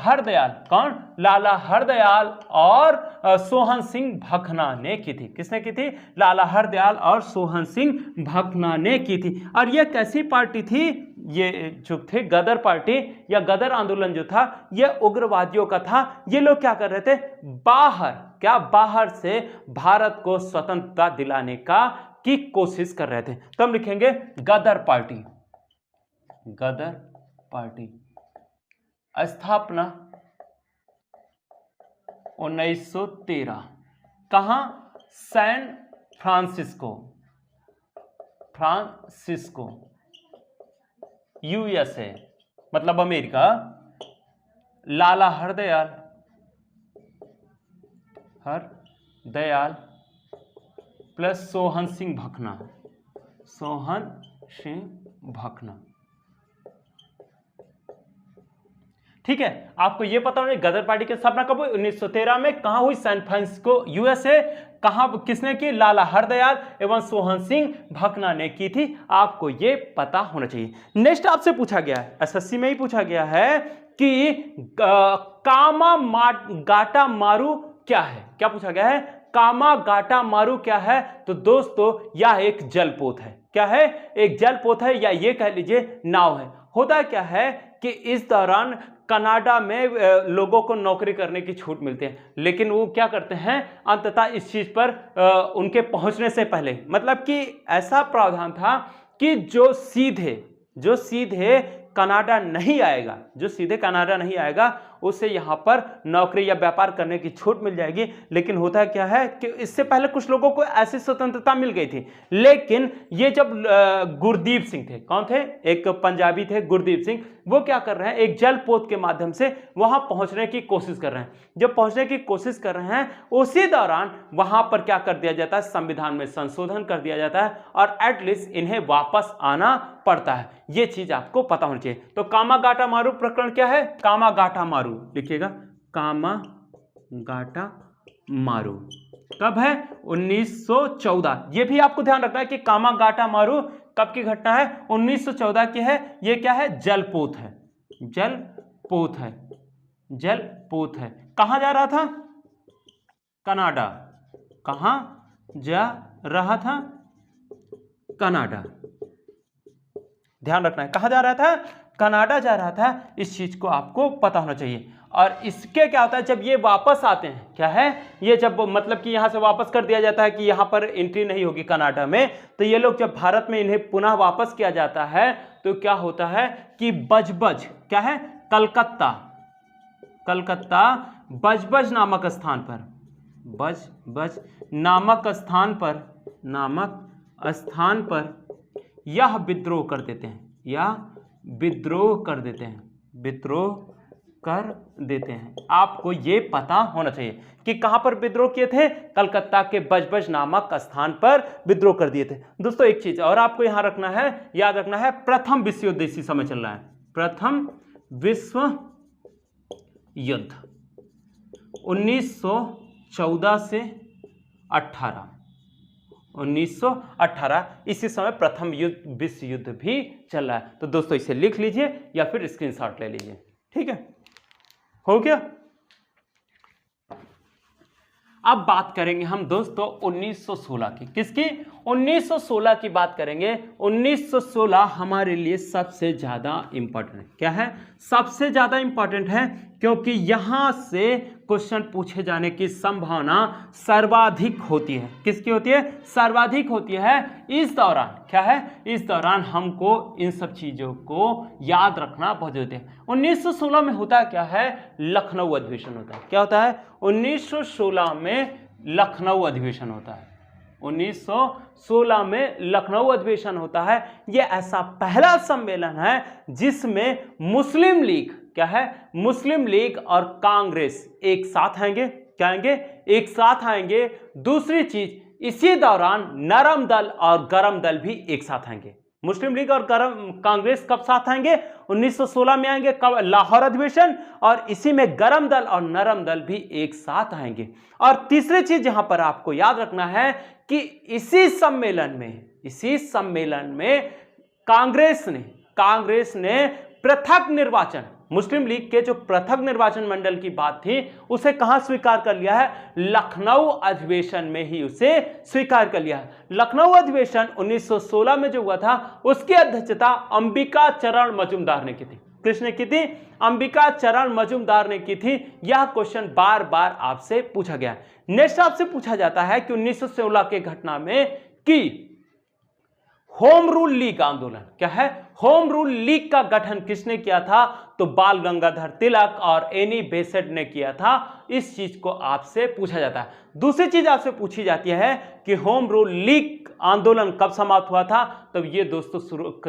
हरदयाल और सोहन सिंह भकना ने की थी। किसने की थी? लाला हरदयाल और सोहन सिंह भकना ने की थी। और यह कैसी पार्टी थी? ये जो थे गदर पार्टी या गदर आंदोलन जो था यह उग्रवादियों का था। ये लोग क्या कर रहे थे? बाहर से भारत को स्वतंत्रता दिलाने की कोशिश कर रहे थे। तो हम लिखेंगे गदर पार्टी स्थापना 1913। कहां? सैन फ्रांसिस्को यूएसए मतलब अमेरिका। लाला हरदयाल प्लस सोहन सिंह भकना। ठीक है, आपको यह पता होना गदर पार्टी की स्थापना कब हुई? 1913 में। कहां हुई? San Francisco USA. कहां किसने की? लाला हरदयाल एवं सोहन सिंह भकना ने की थी। आपको यह पता होना चाहिए। नेक्स्ट आपसे पूछा गया है, एसएससी में ही पूछा गया है कि कामागाटा मारू क्या है? क्या पूछा गया है? कामागाटा मारू क्या है? तो दोस्तों यह एक जलपोत है। क्या है? एक जलपोत है या ये कह लीजिए नाव है। होता क्या है कि इस दौरान कनाडा में लोगों को नौकरी करने की छूट मिलती है, लेकिन वो क्या करते हैं अंततः इस चीज पर उनके पहुंचने से पहले, मतलब कि ऐसा प्रावधान था कि जो सीधे कनाडा नहीं आएगा उसे यहां पर नौकरी या व्यापार करने की छूट मिल जाएगी। लेकिन होता क्या है कि इससे पहले कुछ लोगों को ऐसी स्वतंत्रता मिल गई थी, लेकिन ये जब गुरदीप सिंह थे, कौन थे? एक पंजाबी थे गुरदीप सिंह। वो क्या कर रहे हैं? एक जलपोत के माध्यम से वहां पहुंचने की कोशिश कर रहे हैं। जब पहुंचने की कोशिश कर रहे हैं उसी दौरान वहां पर क्या कर दिया जाता है? संविधान में संशोधन कर दिया जाता है और एटलीस्ट इन्हें वापस आना पड़ता है। यह चीज आपको पता होनी चाहिए। तो कामागाटा मारू प्रकरण क्या है? कामागाटा मारू लिखिएगा, कामागाटा मारू कब है? 1914। यह भी आपको ध्यान रखना है कि कामागाटा मारू कब की घटना है? 1914 की है। यह क्या है? जलपोत है। कहां जा रहा था? कनाडा। कहां जा रहा था? कनाडा। ध्यान रखना है, कहां जा रहा था? कनाडा जा रहा था। इस चीज को आपको पता होना चाहिए। और इसके क्या होता है जब ये वापस आते हैं? क्या है? ये जब मतलब कि यहां से वापस कर दिया जाता है कि यहां पर एंट्री नहीं होगी कनाडा में, तो ये लोग जब भारत में इन्हें पुनः वापस किया जाता है तो क्या होता है कि बजबज, क्या है? कलकत्ता बजबज नामक स्थान पर यह विद्रोह कर देते हैं। आपको यह पता होना चाहिए कि कहां पर विद्रोह किए थे? कलकत्ता के बजबज नामक स्थान पर विद्रोह कर दिए थे। दोस्तों एक चीज और आपको यहां रखना है, याद रखना है, प्रथम विश्व युद्ध इसी समय चल रहा है। प्रथम विश्व युद्ध 1914 से 1918 इसी समय प्रथम विश्व युद्ध भी चल रहा है। तो दोस्तों इसे लिख लीजिए या फिर स्क्रीनशॉट ले लीजिए। ठीक है, हो गया। अब बात करेंगे हम दोस्तों 1916 की। किसकी? 1916 की बात करेंगे। 1916 हमारे लिए सबसे ज्यादा इंपॉर्टेंट है। क्या है? सबसे ज्यादा इंपॉर्टेंट है क्योंकि यहां से क्वेश्चन पूछे जाने की संभावना सर्वाधिक होती है। किसकी होती है? सर्वाधिक होती है। इस दौरान क्या है? इस दौरान हमको इन सब चीजों को याद रखना बहुत जरूरी है। 1916 में होता क्या है? लखनऊ अधिवेशन होता है। क्या होता है? 1916 में लखनऊ अधिवेशन होता है। 1916 में लखनऊ अधिवेशन होता है। यह ऐसा पहला सम्मेलन है जिसमें मुस्लिम लीग, क्या है? मुस्लिम लीग और कांग्रेस एक साथ आएंगे। क्या आएंगे, एक साथ आएंगे। दूसरी चीज, इसी दौरान नरम दल और गरम दल भी एक साथ आएंगे। मुस्लिम लीग और कांग्रेस कब साथ आएंगे, 1916 में आएंगे, कब, लाहौर अधिवेशन, और इसी में गरम दल और नरम दल भी एक साथ आएंगे। और तीसरी चीज यहां पर आपको याद रखना है कि इसी सम्मेलन में कांग्रेस ने पृथक निर्वाचन, मुस्लिम लीग के जो पृथक निर्वाचन मंडल की बात थी उसे कहां स्वीकार कर लिया है, लखनऊ अधिवेशन में ही उसे स्वीकार कर लिया है। लखनऊ अधिवेशन 1916 में जो हुआ था उसकी अध्यक्षता अंबिका चरण मजूमदार ने की थी। किसने की थी, अंबिका चरण मजूमदार ने की थी। यह क्वेश्चन बार बार आपसे पूछा गया। नेक्स्ट आपसे पूछा जाता है कि 1916 के घटना में कि होम रूल लीग आंदोलन, क्या है, होम रूल लीग का गठन किसने किया था, तो बाल गंगाधर तिलक और एनी बेसेंट ने किया था। इस चीज को आपसे पूछा जाता है। दूसरी चीज आपसे पूछी जाती है कि होम रूल लीग आंदोलन कब समाप्त हुआ था, तो ये दोस्तों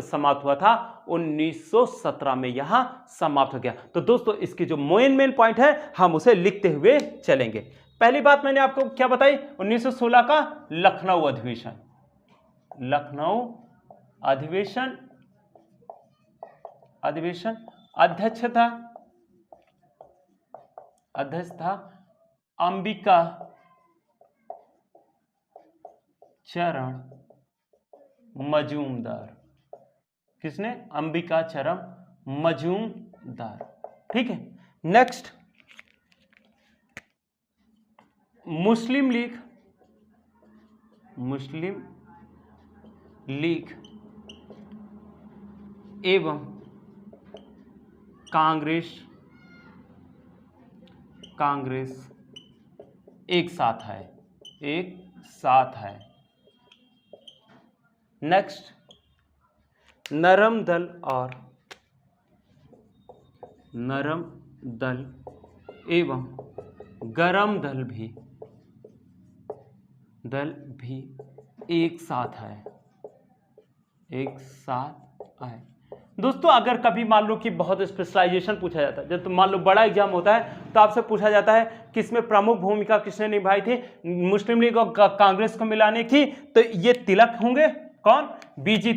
समाप्त हुआ था 1917 में, यहां समाप्त हो गया। तो दोस्तों इसकी जो मेन पॉइंट है हम उसे लिखते हुए चलेंगे। पहली बात मैंने आपको क्या बताई, 1916 का लखनऊ अधिवेशन, लखनऊ अधिवेशन अध्यक्षता अंबिका चरण मजूमदार। किसने, अंबिका चरण मजूमदार। ठीक है। नेक्स्ट, मुस्लिम लीग एवं कांग्रेस एक साथ है। नेक्स्ट, नरम दल एवं गरम दल भी एक साथ है। दोस्तों अगर कभी मान लो कि बहुत स्पेशलाइजेशन पूछा जाता है, जब तो मान लो बड़ा एग्जाम होता है तो आपसे पूछा जाता है कि इसमें प्रमुख भूमिका किसने निभाई थी मुस्लिम लीग और कांग्रेस को मिलाने की, तो ये तिलक होंगे। कौन, बीजी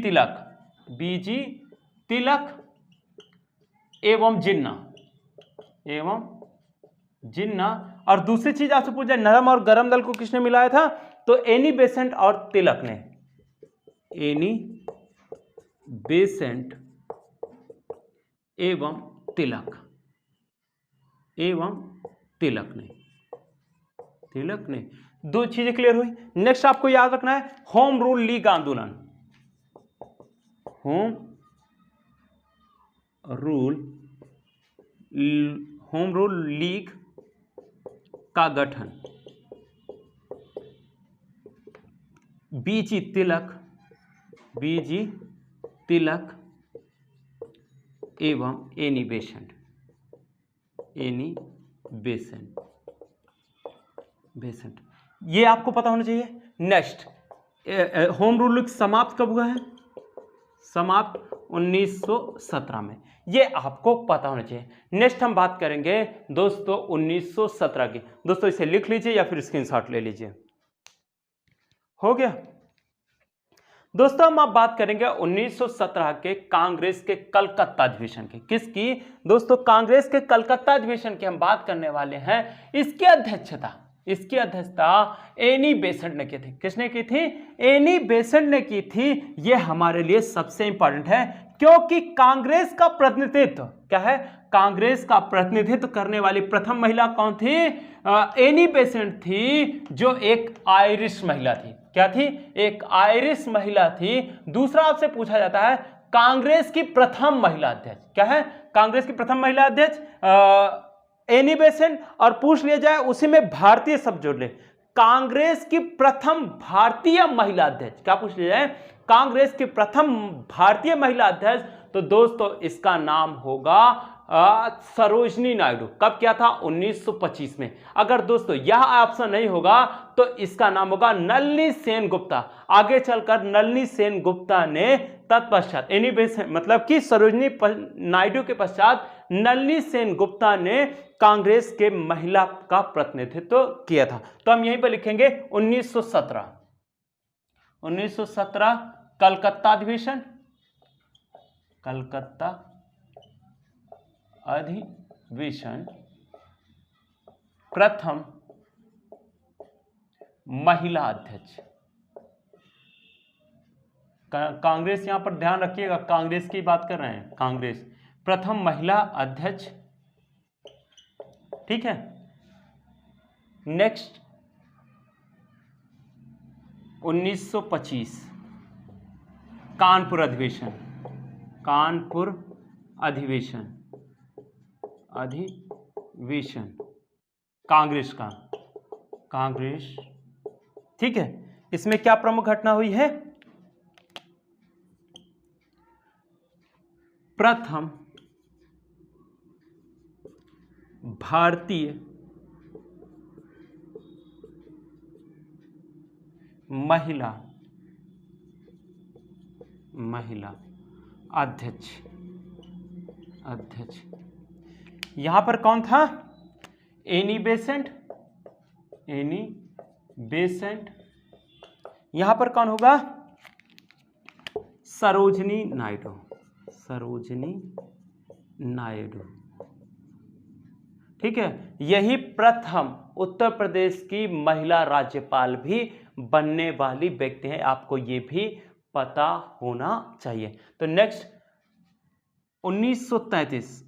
तिलक एवं जिन्ना। और दूसरी चीज आपसे पूछा, नरम और गरम दल को किसने मिलाया था, तो एनी बेसेंट और तिलक ने, एनी बेसेंट एवं तिलक ने। दो चीजें क्लियर हुई। नेक्स्ट आपको याद रखना है होम रूल लीग आंदोलन, होम रूल लीग का गठन बीजी तिलक एवं एनी बेसेंट। ये आपको पता होना चाहिए। नेक्स्ट, होम रूल लीग समाप्त कब हुआ है, समाप्त 1917 में, ये आपको पता होना चाहिए। नेक्स्ट हम बात करेंगे दोस्तों 1917 की। दोस्तों इसे लिख लीजिए या फिर स्क्रीनशॉट ले लीजिए। हो गया दोस्तों, हम अब बात करेंगे 1917 के कांग्रेस के कलकत्ता अधिवेशन की। किसकी दोस्तों, कांग्रेस के कलकत्ता अधिवेशन की हम बात करने वाले हैं। इसकी अध्यक्षता एनी बेसेंट ने की थी। किसने की थी, एनी बेसेंट ने की थी। यह हमारे लिए सबसे इंपॉर्टेंट है क्योंकि कांग्रेस का प्रतिनिधित्व क्या है, कांग्रेस का प्रतिनिधित्व करने वाली प्रथम महिला कौन थी, एनी बेसेंट थी, जो एक आयरिश महिला थी। क्या थी, एक आयरिश महिला थी। दूसरा आपसे पूछा जाता है कांग्रेस की प्रथम महिला अध्यक्ष, क्या है, कांग्रेस की प्रथम महिला अध्यक्ष एनी बेसेंट, और पूछ लिया जाए उसी में भारतीय शब्द जोड़ ले, कांग्रेस की प्रथम भारतीय महिला अध्यक्ष। क्या पूछ लिया जाए, कांग्रेस की प्रथम भारतीय महिला अध्यक्ष, तो दोस्तों इसका नाम होगा सरोजनी नायडू। कब किया था, 1925 में। अगर दोस्तों यह ऑप्शन नहीं होगा तो इसका नाम होगा नलिनी सेन गुप्ता। आगे चलकर नलिनी सेन गुप्ता ने तत्पश्चात मतलब कि सरोजनी नायडू के पश्चात नलिनी सेन गुप्ता ने कांग्रेस के महिला का प्रतिनिधित्व किया था। तो हम यहीं पर लिखेंगे 1917 कलकत्ता अधिवेशन, कलकत्ता अधिवेशन, प्रथम महिला अध्यक्ष। कांग्रेस यहां पर ध्यान रखिएगा, कांग्रेस की बात कर रहे हैं, कांग्रेस प्रथम महिला अध्यक्ष, ठीक है। नेक्स्ट 1925 कानपुर अधिवेशन, कानपुर अधिवेशन, अधिवेशन कांग्रेस का, कांग्रेस, ठीक है। इसमें क्या प्रमुख घटना हुई है? प्रथम भारतीय महिला अध्यक्ष, यहां पर कौन था? एनी बेसेंट, यहां पर कौन होगा? सरोजिनी नायडू, ठीक है। यही प्रथम उत्तर प्रदेश की महिला राज्यपाल भी बनने वाली व्यक्ति हैं, आपको ये भी पता होना चाहिए। तो नेक्स्ट 1933,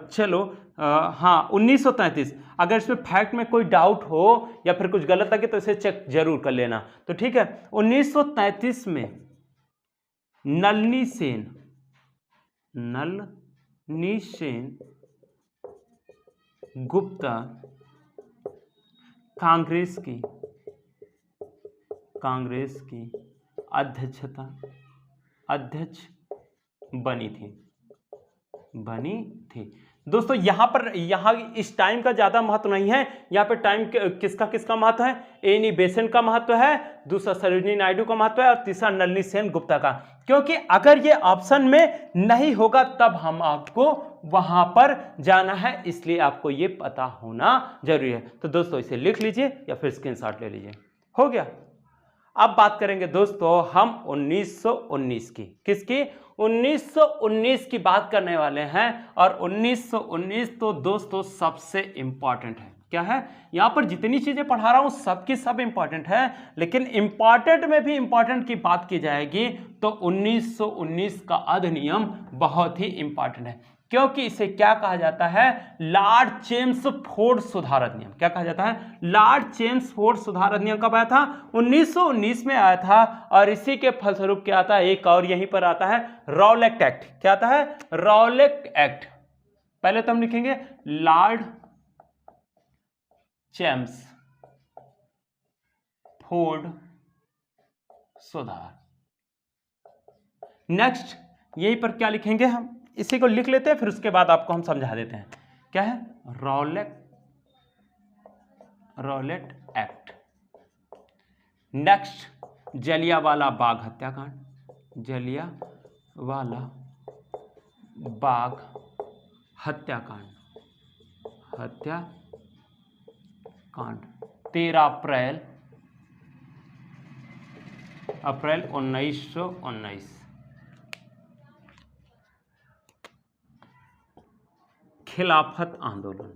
चलो हाँ 1933, अगर इसमें फैक्ट में कोई डाउट हो या फिर कुछ गलत लगे तो इसे चेक जरूर कर लेना। तो ठीक है, 1933 में नलिनी सेन गुप्ता कांग्रेस की अध्यक्ष बनी थी। दोस्तों यहाँ इस टाइम का ज्यादा महत्व नहीं है, यहाँ पे टाइम किसका महत्व है? एनी बेसेंट का महत्व है, दूसरा सरोजिनी नायडू का महत्व है और तीसरा नलिनी सेन गुप्ता का। क्योंकि अगर ये ऑप्शन में नहीं होगा तब हम आपको वहां पर जाना है, इसलिए आपको ये पता होना जरूरी है। तो दोस्तों इसे लिख लीजिए या फिर स्क्रीनशॉट ले लीजिए। हो गया। अब बात करेंगे दोस्तों हम 1919 की, किसकी? 1919 की बात करने वाले हैं। और 1919 तो दोस्तों सबसे इंपॉर्टेंट है। क्या है? यहां पर जितनी चीजें पढ़ा रहा हूं सबकी सब इंपॉर्टेंट है, लेकिन इंपॉर्टेंट में भी इंपॉर्टेंट की बात की जाएगी तो 1919 का अधिनियम बहुत ही इंपॉर्टेंट है, क्योंकि इसे क्या कहा जाता है? लॉर्ड चेम्सफोर्ड सुधार अधिनियम। क्या कहा जाता है? लॉर्ड चेम्सफोर्ड सुधार अधिनियम कब आया था? 1919 में आया था। और इसी के फलस्वरूप क्या आता है? एक और यहीं पर आता है रॉलेट एक्ट। क्या आता है? Rowlatt act. पहले तो हम लिखेंगे लॉर्ड चेम्सफोर्ड सुधार। नेक्स्ट यहीं पर क्या लिखेंगे हम? इसी को लिख लेते हैं, फिर उसके बाद आपको हम समझा देते हैं। क्या है? Rowlatt act. Next Jallianwala Bagh हत्याकांड, जलियांवाला बाग हत्याकांड 13 अप्रैल 1919। खिलाफत आंदोलन,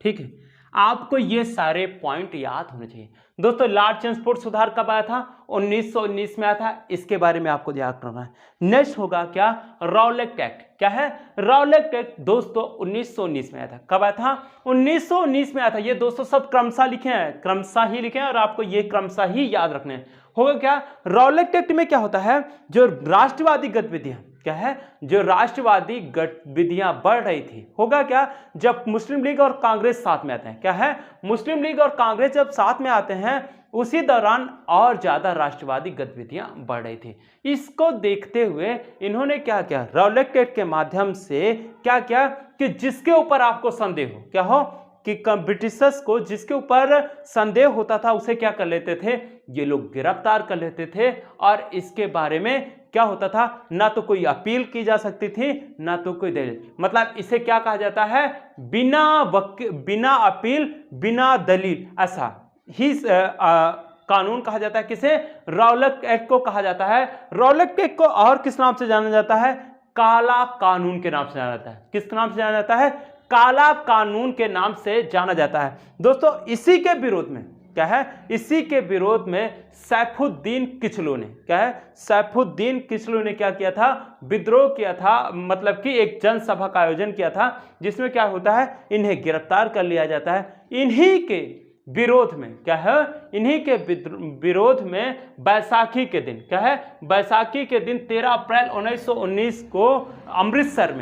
ठीक है। आपको ये सारे पॉइंट याद होने चाहिए। दोस्तों लॉर्ड चेम्सफोर्ड सुधार कब आया था? 1919 में आया था, इसके बारे में आपको याद करना है। नेक्स्ट होगा क्या? Rowlatt act. क्या है? रॉलेट एक्ट दोस्तों 1919 में आया था। कब आया था? 1919 में आया था। ये दोस्तों सब क्रमशः लिखे हैं, क्रमशः ही लिखे हैं और आपको ये क्रमशः ही याद रखने हैं। होगा क्या? रॉलेट एक्ट में क्या होता है? जो राष्ट्रवादी गतिविधियां, क्या है? जो राष्ट्रवादी गतिविधियां बढ़ रही थी, होगा क्या? जब मुस्लिम लीग और कांग्रेस साथ में आते हैं। क्या है? मुस्लिम लीग और कांग्रेस जब साथ में आते हैं उसी दौरान और ज्यादा राष्ट्रवादी गतिविधियां बढ़ रही थी। इसको देखते हुए इन्होंने क्या किया? रॉलेट एक्ट के माध्यम से क्या किया कि जिसके ऊपर आपको संदेह हो, क्या हो कि ब्रिटिशर्स को जिसके ऊपर संदेह होता था उसे क्या कर लेते थे ये लोग गिरफ्तार कर लेते थे और इसके बारे में क्या होता था, ना तो कोई अपील की जा सकती थी ना तो कोई दलील, मतलब इसे क्या कहा जाता है, बिना अपील बिना दलील, ऐसा ही कानून कहा जाता है। किसे? रॉलेट एक्ट को कहा जाता है। रॉलेट एक्ट को और किस नाम से जाना जाता है? काला कानून के नाम से जाना जाता है। किस नाम से जाना जाता है? काला कानून के नाम से जाना जाता है। दोस्तों इसी के विरोध में क्या है, इसी के विरोध में सैफुद्दीन किचलू ने, क्या है, सैफुद्दीन किचलू ने क्या किया था, विद्रोह किया था, मतलब कि एक जनसभा का आयोजन किया था, जिसमें क्या होता है, इन्हें गिरफ्तार कर लिया जाता है। इन्हीं के विरोध में क्या है, इन्हीं के विरोध में बैसाखी के दिन, क्या है, बैसाखी के दिन 13 अप्रैल 1919 को अमृतसर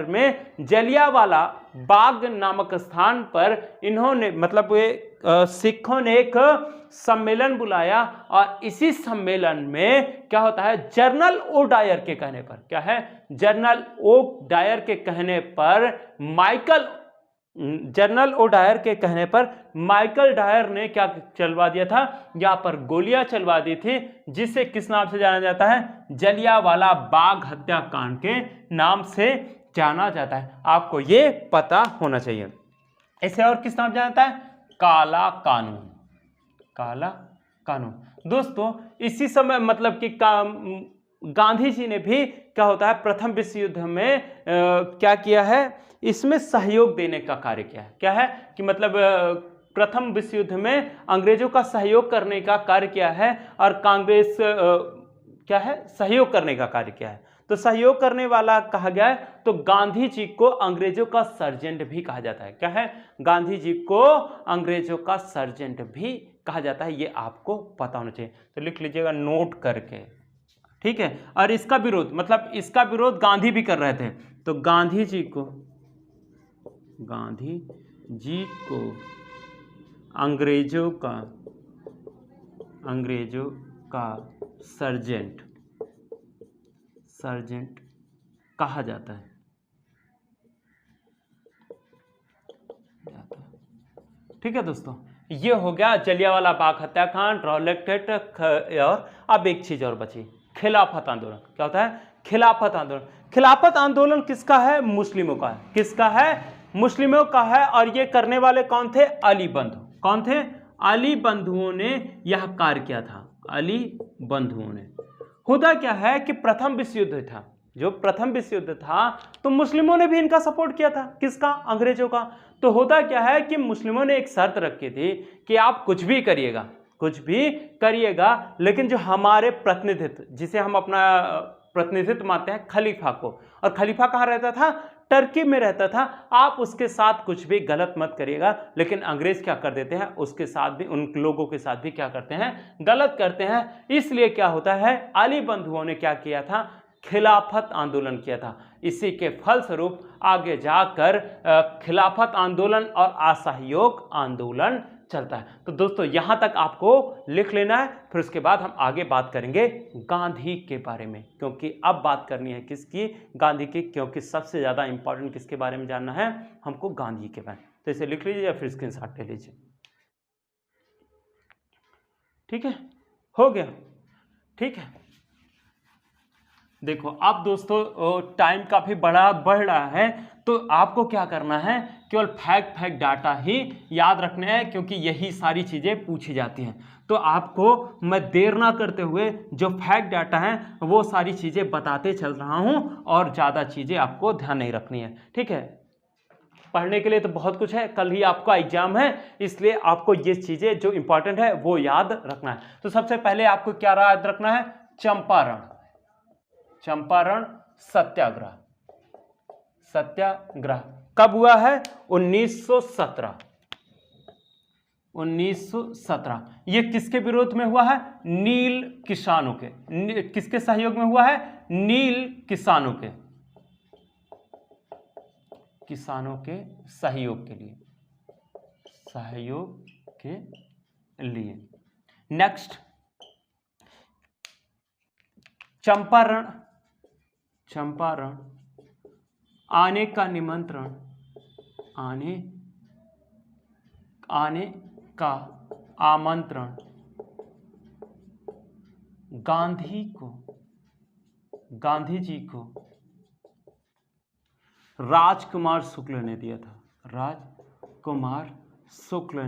में जलियांवाला बाग नामक स्थान पर इन्होंने, मतलब वे सिखों ने एक सम्मेलन बुलाया और इसी सम्मेलन में क्या होता है, जनरल ओ डायर के कहने पर, क्या है, जनरल ओ डायर के कहने पर माइकल डायर ने क्या चलवा दिया था, यहां पर गोलियां चलवा दी थी, जिसे किस नाम से जाना जाता है, जलियांवाला बाग हत्याकांड के नाम से जाना जाता है। आपको ये पता होना चाहिए। इसे और किस नाम से जाना जाता है? काला कानून। काला कानून। दोस्तों इसी समय मतलब कि गांधी जी ने भी क्या होता है, प्रथम विश्व युद्ध में क्या किया है, इसमें सहयोग देने का कार्य किया है। क्या है कि मतलब प्रथम विश्व युद्ध में अंग्रेजों का सहयोग करने का कार्य किया है और कांग्रेस क्या है, सहयोग करने का कार्य किया है। तो सहयोग करने वाला कहा गया है, तो गांधी जी को अंग्रेजों का सर्जेंट भी कहा जाता है। क्या है, गांधी जी को अंग्रेजों का सर्जेंट भी कहा जाता है। ये आपको पता होना चाहिए, तो लिख लीजिएगा नोट करके, ठीक है। और इसका विरोध, मतलब इसका विरोध गांधी भी कर रहे थे, तो गांधी जी को अंग्रेजों का सर्जेंट कहा जाता है। ठीक है दोस्तों, ये हो गया जलियांवाला बाग हत्याकांड, रॉलेट एक्ट। और अब एक चीज और बची, खिलाफत आंदोलन। क्या होता है? खिलाफत आंदोलन। खिलाफत आंदोलन किसका है? मुस्लिमों का है। किसका है? मुस्लिमों का है। और ये करने वाले कौन थे? अली बंधु। कौन थे? अली बंधुओं ने यह कार्य किया था। अली बंधुओं ने। होता क्या है कि प्रथम विश्व युद्ध था, जो प्रथम विश्व युद्ध था, तो मुस्लिमों ने भी इनका सपोर्ट किया था। किसका? अंग्रेजों का। तो होता क्या है कि मुस्लिमों ने एक शर्त रखी थी कि आप कुछ भी करिएगा, लेकिन जो हमारे प्रतिनिधित्व, जिसे हम अपना प्रतिनिधित्व मानते हैं, खलीफा को, और खलीफा कहाँ रहता था? टर्की में रहता था। आप उसके साथ कुछ भी गलत मत करिएगा। लेकिन अंग्रेज क्या कर देते हैं, उसके साथ भी, उन लोगों के साथ भी क्या करते हैं, गलत करते हैं। इसलिए क्या होता है, अली बंधुओं ने क्या किया था, खिलाफत आंदोलन किया था। इसी के फलस्वरूप आगे जाकर खिलाफत आंदोलन और असहयोग आंदोलन चलता है। तो दोस्तों यहां तक आपको लिख लेना है, फिर उसके बाद हम आगे बात करेंगे गांधी के बारे में, क्योंकि अब बात करनी है किसकी? गांधी की, क्योंकि सबसे ज्यादा इंपॉर्टेंट किसके बारे में जानना है हमको? गांधी के बारे में। तो इसे लिख लीजिए या फिर स्क्रीनशॉट ले लीजिए। ठीक है, हो गया। ठीक है, देखो अब दोस्तों टाइम काफी बढ़ रहा है, तो आपको क्या करना है, केवल फैक्ट डाटा ही याद रखने हैं, क्योंकि यही सारी चीजें पूछी जाती हैं। तो आपको मैं देर ना करते हुए जो फैक्ट डाटा है वो सारी चीजें बताते चल रहा हूं, और ज्यादा चीजें आपको ध्यान नहीं रखनी है। ठीक है, पढ़ने के लिए तो बहुत कुछ है, कल ही आपका एग्जाम है, इसलिए आपको ये चीजें जो इंपॉर्टेंट है वो याद रखना है। तो सबसे पहले आपको क्या याद रखना है? चंपारण सत्याग्रह कब हुआ है? 1917। ये किसके विरोध में हुआ है? नील किसानों के। किसके सहयोग में हुआ है? नील किसानों के सहयोग के लिए। नेक्स्ट, चंपारण आने का आमंत्रण गांधी जी को राजकुमार शुक्ल ने दिया था। राजकुमार शुक्ल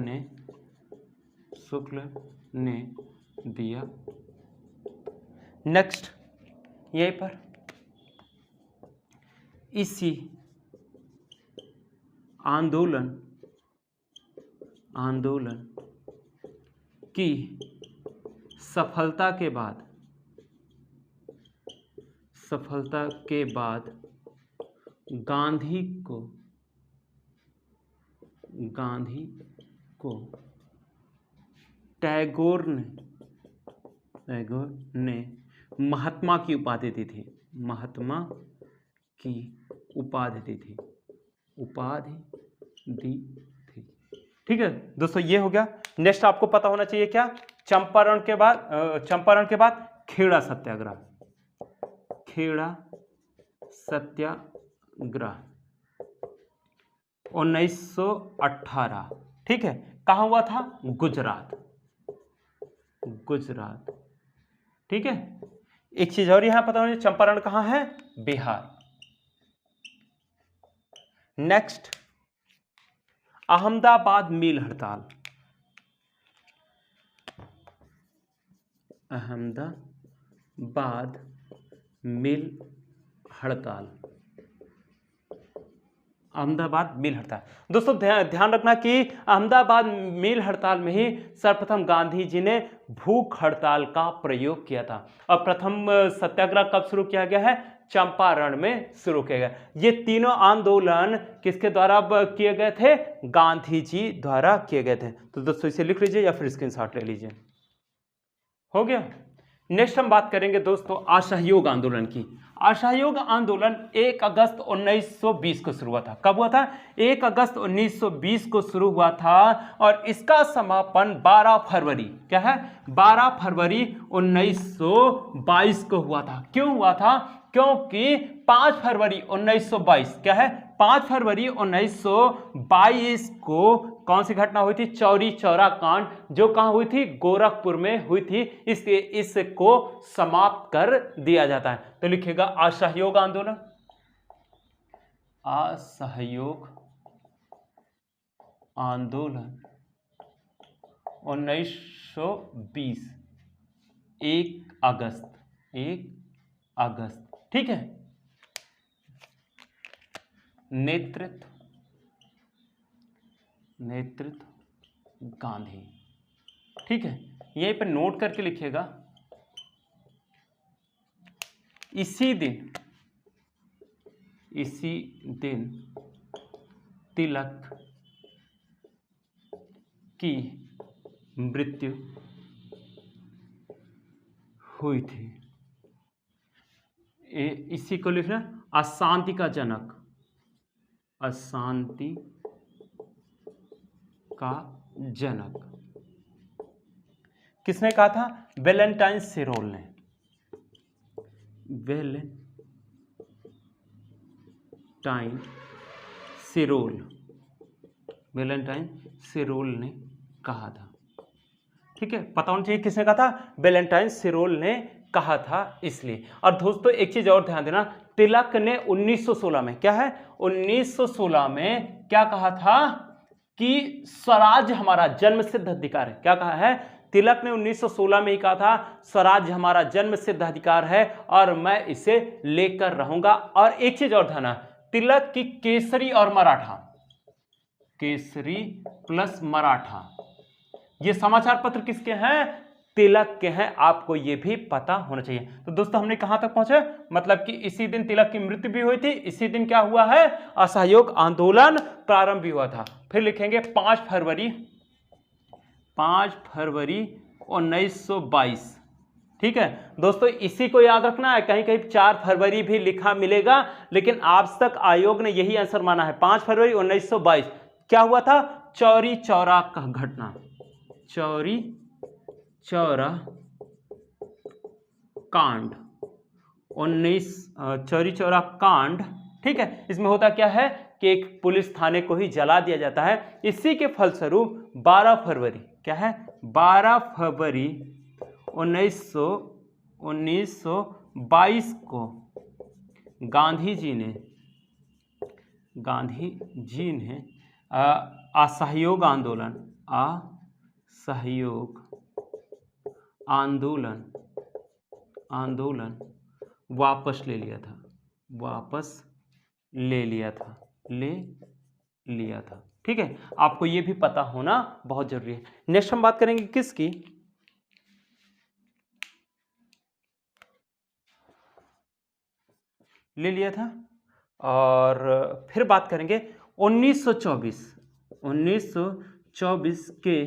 ने दिया। नेक्स्ट, यहीं पर इसी आंदोलन की सफलता के बाद गांधी को टैगोर ने महात्मा की उपाधि दी थी। ठीक है दोस्तों, ये हो गया। नेक्स्ट आपको पता होना चाहिए क्या, चंपारण के बाद खेड़ा सत्याग्रह। 1918, ठीक है, कहाँ हुआ था? गुजरात। ठीक है, एक चीज और यहां पता होना चाहिए, चंपारण कहाँ है? बिहार। नेक्स्ट, अहमदाबाद मिल हड़ताल। अहमदाबाद मिल हड़ताल। दोस्तों ध्यान रखना कि अहमदाबाद मिल हड़ताल में ही सर्वप्रथम गांधी जी ने भूख हड़ताल का प्रयोग किया था। और प्रथम सत्याग्रह कब शुरू किया गया है? चंपारण में शुरू किया गया। ये तीनों आंदोलन किसके द्वारा किए गए थे? गांधी जी द्वारा किए गए थे। तो दोस्तों इसे लिख लीजिए या फिर स्क्रीनशॉट ले लीजिए। हो गया। नेक्स्ट हम बात करेंगे दोस्तों असहयोग आंदोलन की। असहयोग आंदोलन 1 अगस्त 1920 को शुरू हुआ था। कब हुआ था? 1 अगस्त 1920 को शुरू हुआ था और इसका समापन 12 फरवरी, क्या है? 12 फरवरी 1922 को हुआ था। क्यों हुआ था? क्योंकि 5 फरवरी 1922, क्या है? 5 फरवरी 1922 को कौन सी घटना हुई थी? चौरी चौरा कांड, जो कहां हुई थी? गोरखपुर में हुई थी। इसलिए इसको समाप्त कर दिया जाता है। तो लिखिएगा असहयोग आंदोलन। असहयोग आंदोलन 1920, 1 अगस्त, ठीक है। नेतृत्व गांधी, ठीक है, यहीं पर नोट करके लिखिएगा। इसी दिन तिलक की मृत्यु हुई थी। इसी को लिखना, अशांति का जनक, अशांति का जनक किसने कहा था? वैलेंटाइन सिरोल ने। वैलेंटाइन सिरोल ने कहा था। ठीक है, पता होना चाहिए किसने कहा था? वैलेंटाइन सिरोल ने कहा था इसलिए। और दोस्तों एक चीज और ध्यान देना, तिलक ने 1916 में, क्या है? 1916 में क्या कहा था? कि स्वराज हमारा जन्मसिद्ध अधिकार है। क्या कहा है? तिलक ने 1916 में ही कहा था स्वराज हमारा जन्मसिद्ध अधिकार है और मैं इसे लेकर रहूंगा। और एक चीज और ध्यान, तिलक की केसरी और मराठा, केसरी प्लस मराठा, ये समाचार पत्र किसके हैं? तिलक के हैं। आपको ये भी पता होना चाहिए। तो दोस्तों हमने कहां तक पहुंचे? मतलब कि इसी दिन तिलक की मृत्यु भी हुई थी, इसी दिन क्या हुआ है? असहयोग आंदोलन प्रारंभ भी हुआ था। फिर लिखेंगे 5 फरवरी 1922, ठीक है दोस्तों, इसी को याद रखना है। कहीं कहीं 4 फरवरी भी लिखा मिलेगा, लेकिन आज तक आयोग ने यही आंसर माना है। 5 फरवरी 1922 क्या हुआ था? चौरी चौरा का घटना, चौरी चौरा कांड, चौरी चौरा कांड, ठीक है। इसमें होता क्या है कि एक पुलिस थाने को ही जला दिया जाता है। इसी के फलस्वरूप 12 फरवरी, क्या है? 12 फरवरी 1922 को गांधी जी ने असहयोग आंदोलन वापस ले लिया था। ठीक है, आपको ये भी पता होना बहुत जरूरी है। नेक्स्ट हम बात करेंगे किसकी, ले लिया था। और फिर बात करेंगे 1924 के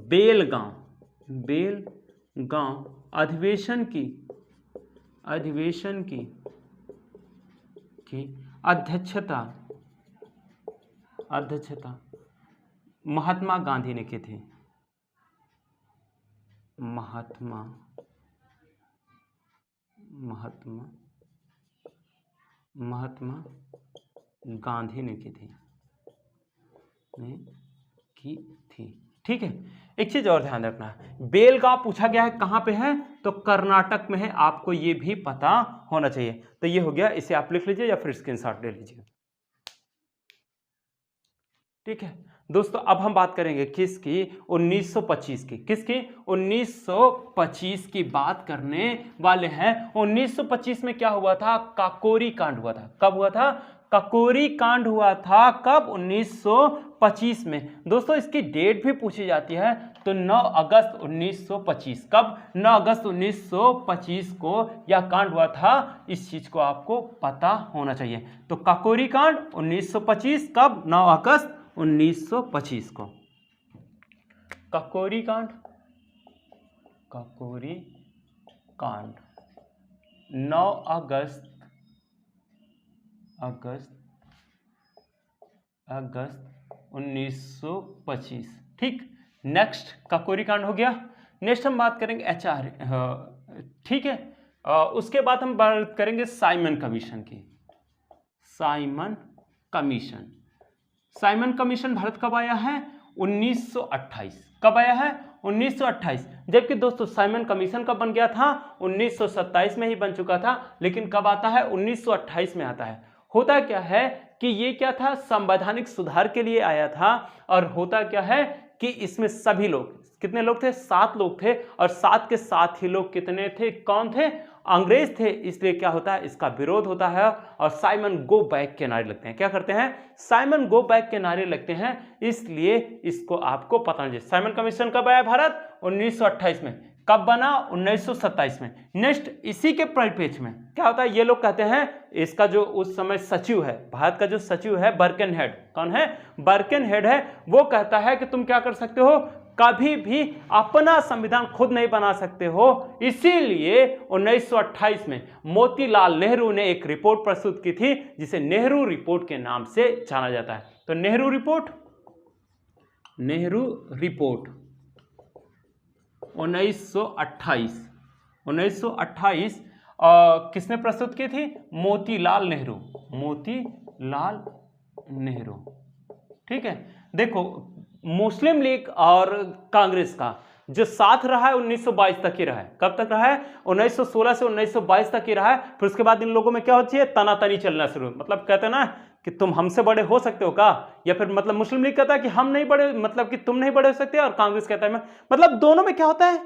बेलगांव अधिवेशन की अध्यक्षता महात्मा गांधी ने की थी। महात्मा गांधी ने की थी। ठीक है, एक चीज और ध्यान रखना है, बेलगांव पूछा गया है कहां पे है, तो कर्नाटक में है, आपको ये भी पता होना चाहिए। तो ये हो गया, इसे आप लिख लीजिए या फिर स्क्रीनशॉट ले लीजिए। ठीक है दोस्तों, अब हम बात करेंगे किसकी, 1925 की। किसकी, 1925 की बात करने वाले हैं। 1925 में क्या हुआ था, काकोरी कांड हुआ था। कब हुआ था, काकोरी कांड हुआ था। कब, 1925 में। दोस्तों इसकी डेट भी पूछी जाती है, तो 9 अगस्त 1925। कब, 9 अगस्त 1925 को यह कांड हुआ था। इस चीज को आपको पता होना चाहिए। तो काकोरी कांड 1925, कब, 9 अगस्त 1925 को। काकोरी कांड 9 अगस्त 1925। ठीक, नेक्स्ट काकोरी कांड हो गया। नेक्स्ट हम बात करेंगे ठीक है, उसके बाद हम बात करेंगे साइमन कमीशन की। साइमन कमीशन भारत कब आया है, 1928। कब आया है, 1928। जबकि दोस्तों साइमन कमीशन कब बन गया था, 1927 में ही बन चुका था, लेकिन कब आता है, 1928 में आता है। होता क्या है कि ये क्या था, संवैधानिक सुधार के लिए आया था। और होता क्या है कि इसमें सभी लोग, कितने लोग थे, 7 लोग थे। और 7 के 7 ही लोग कितने थे, कौन थे, अंग्रेज थे। इसलिए क्या होता है, इसका विरोध होता है और साइमन गो बैक के नारे लगते हैं। क्या करते हैं, साइमन गो बैक के नारे लगते हैं। इसलिए इसको आपको पता नहीं। साइमन कमीशन कब आया भारत, 1928 में। कब बना, 1927 में। नेक्स्ट, इसी के परिप्रेक्ष्य में क्या होता है, ये लोग कहते हैं, इसका जो उस समय सचिव है, भारत का जो सचिव है, बर्कनहेड। कौन है, बर्कनहेड है। वो कहता है कि तुम क्या कर सकते हो, कभी भी अपना संविधान खुद नहीं बना सकते हो। इसीलिए 1928 में मोतीलाल नेहरू ने एक रिपोर्ट प्रस्तुत की थी, जिसे नेहरू रिपोर्ट के नाम से जाना जाता है। तो नेहरू रिपोर्ट 1928 किसने प्रस्तुत की थी, मोतीलाल नेहरू। ठीक है, देखो मुस्लिम लीग और कांग्रेस का जो साथ रहा है 1922 तक ही रहा है। कब तक रहा है, 1916 से 1922 तक ही रहा है। फिर उसके बाद इन लोगों में क्या होती है, तनातनी चलना शुरू। मतलब कहते हैं ना कि तुम हमसे बड़े हो सकते हो का, या फिर मतलब मुस्लिम लीग कहता है कि हम नहीं बड़े, मतलब कि तुम नहीं बड़े हो सकते, और कांग्रेस कहता है मैं। मतलब दोनों में क्या होता है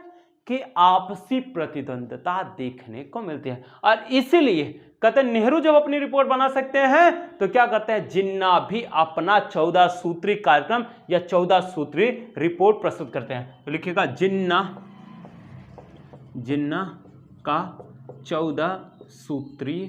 कि आपसी प्रतिद्वंदता देखने को मिलती है। और इसीलिए कहते हैं नेहरू जब अपनी रिपोर्ट बना सकते हैं, तो क्या करते हैं, जिन्ना भी अपना 14 सूत्री कार्यक्रम या 14 सूत्री रिपोर्ट प्रस्तुत करते हैं। तो लिखिएगा जिन्ना का 14 सूत्री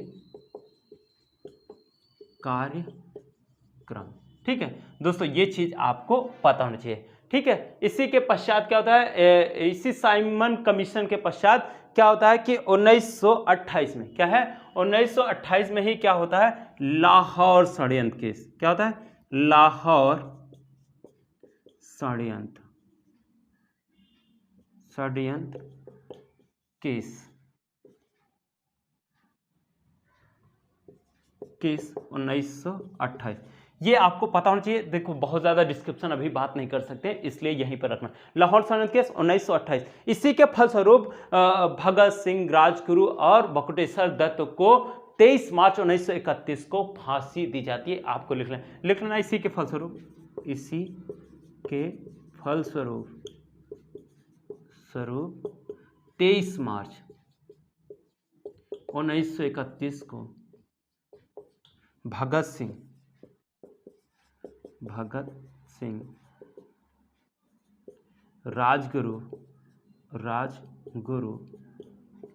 कार्यक्रम। ठीक है दोस्तों, ये चीज आपको पता होना चाहिए। ठीक है, इसी के पश्चात क्या होता है, इसी साइमन कमीशन के पश्चात क्या होता है कि 1928 में क्या है, 1928 में ही क्या होता है, लाहौर षड्यंत्र केस। क्या होता है, लाहौर षड्यंत्र केस 1928। ये आपको पता होना चाहिए। देखो बहुत ज़्यादा डिस्क्रिप्शन अभी बात नहीं कर सकते, इसलिए यहीं पर रखना। लाहौर सल्तनत केस 1928, इसी के फलस्वरूप भगत सिंह, राजगुरु और बटुकेश्वर दत्त को 23 मार्च 1931 को फांसी दी जाती है। आपको लिखना इसी के फलस्वरूप, इसी के फलस्वरूप 23 मार्च 1931 को भगत सिंह, राजगुरु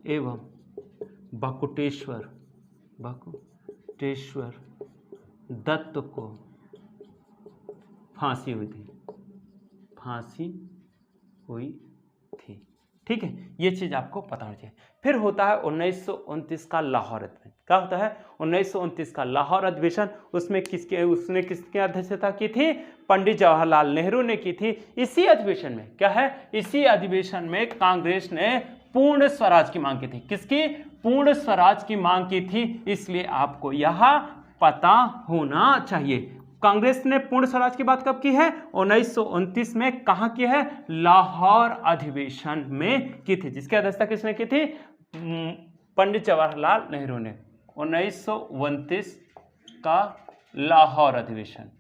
एवं बटुकेश्वर दत्त को फांसी हुई थी। ठीक है, ये चीज आपको पता होनी चाहिए। फिर होता है 1929 का लाहौर अधिवेशन। क्या होता है? 1929 का लाहौर अधिवेशन। उसने किसकी अध्यक्षता की थी? पंडित जवाहरलाल नेहरू ने की थी। इसी अधिवेशन में क्या है? इसी अधिवेशन में कांग्रेस ने पूर्ण स्वराज की मांग की थी। किसकी? पूर्ण स्वराज की मांग की थी। इसलिए आपको यह पता होना चाहिए। कांग्रेस ने पूर्ण स्वराज की बात कब की है? 1929 में। कहां की है? लाहौर अधिवेशन में की थी। जिसकी अध्यक्षता किसने की थी? पंडित जवाहरलाल नेहरू ने। 1929 का लाहौर अधिवेशन।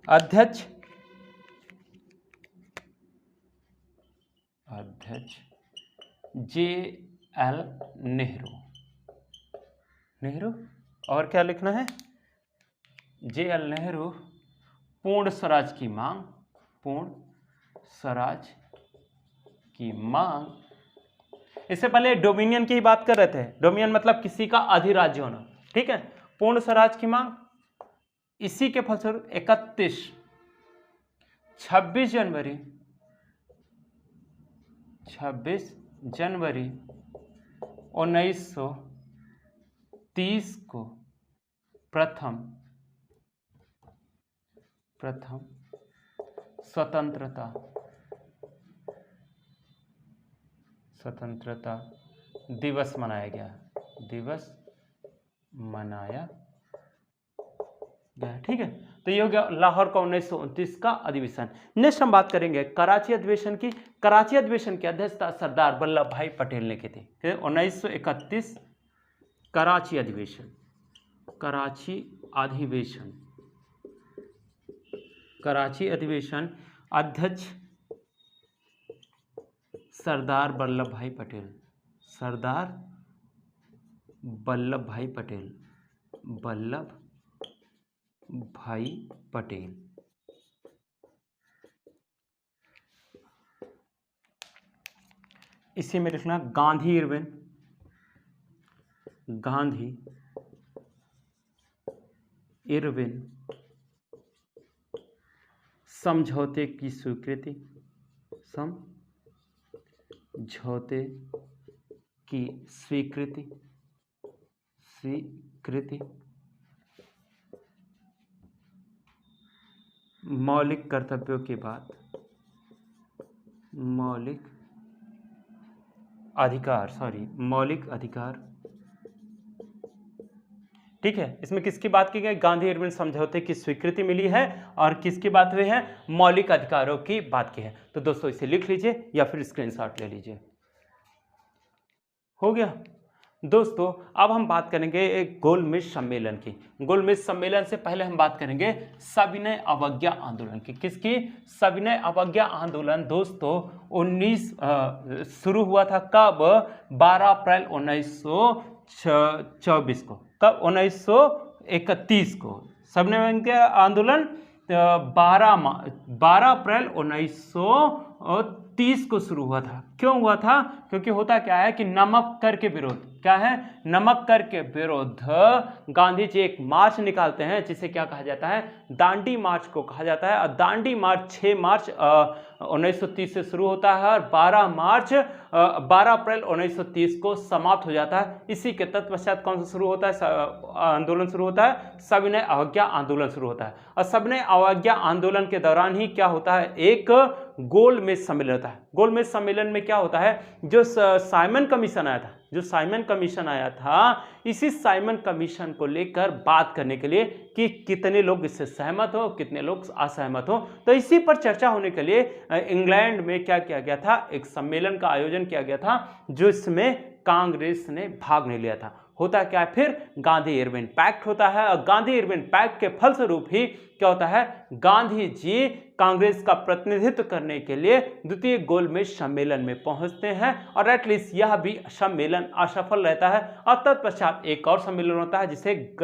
अध्यक्ष JL नेहरू और क्या लिखना है? JL नेहरू। पूर्ण स्वराज की मांग। इससे पहले डोमिनियन की ही बात कर रहे थे। डोमिनियन मतलब किसी का अधिराज्य होना। ठीक है, पूर्ण स्वराज की मांग। इसी के फलस्वरूप 26 जनवरी 1930 को प्रथम स्वतंत्रता दिवस मनाया गया। ठीक है, तो ये हो गया लाहौर का 1929 का अधिवेशन। नेक्स्ट हम बात करेंगे कराची अधिवेशन की। कराची अधिवेशन की अध्यक्षता सरदार वल्लभ भाई पटेल ने की थी। 1931 कराची अधिवेशन अध्यक्ष सरदार वल्लभ भाई पटेल। इसी में लिखना गांधी इरविन समझौते की स्वीकृति। मौलिक कर्तव्यों के बाद मौलिक अधिकार। ठीक है, इसमें किसकी बात की गई? गांधी इरविन समझौते की स्वीकृति मिली है। और किसकी बात हुई है? मौलिक अधिकारों की बात की है। तो दोस्तों इसे लिख लीजिए या फिर स्क्रीनशॉट ले लीजिए। हो गया दोस्तों। अब हम बात करेंगे एक गोलमेज सम्मेलन की। गोलमेज सम्मेलन से पहले हम बात करेंगे सविनय अवज्ञा आंदोलन की। किसकी? सविनय अवज्ञा आंदोलन दोस्तों 19 शुरू हुआ था। कब? 12 अप्रैल 1924 को। कब? 1931 को। सविनय अवज्ञा आंदोलन 12 अप्रैल 1930 को शुरू हुआ था। क्यों हुआ था? क्योंकि होता क्या है कि नमक कर के विरोध। क्या है? नमक कर के विरोध। गांधी जी एक मार्च निकालते हैं जिसे क्या कहा जाता है? दांडी मार्च को कहा जाता है। और दांडी मार्च 6 मार्च 1930 से शुरू होता है और 12 अप्रैल 1930 को समाप्त हो जाता है। इसी के तत्पश्चात कौन सा शुरू होता है? आंदोलन शुरू होता है, सविनय अवज्ञा आंदोलन शुरू होता है। और सविनय अवज्ञा आंदोलन के दौरान ही क्या होता है? एक गोलमेज सम्मेलन होता है। गोलमेज सम्मेलन में क्या होता है, जो साइमन कमीशन आया था, जो साइमन कमीशन आया था, इसी साइमन कमीशन को लेकर बात करने के लिए कि कितने लोग इससे सहमत हो, कितने लोग असहमत हो, तो इसी पर चर्चा होने के लिए इंग्लैंड में क्या किया गया था, एक सम्मेलन का आयोजन किया गया था, जिसमें कांग्रेस ने भाग नहीं लिया था। होता क्या है फिर, गांधी इरविन पैक्ट होता है, और गांधी इरविन पैक्ट के फलस्वरूप ही क्या होता है, गांधी जी कांग्रेस का प्रतिनिधित्व करने के लिए द्वितीय गोलमेज सम्मेलन में पहुंचते हैं, और एटलीस्ट यह भी सम्मेलन असफल रहता है। और तत्पश्चात एक और सम्मेलन होता है जिसे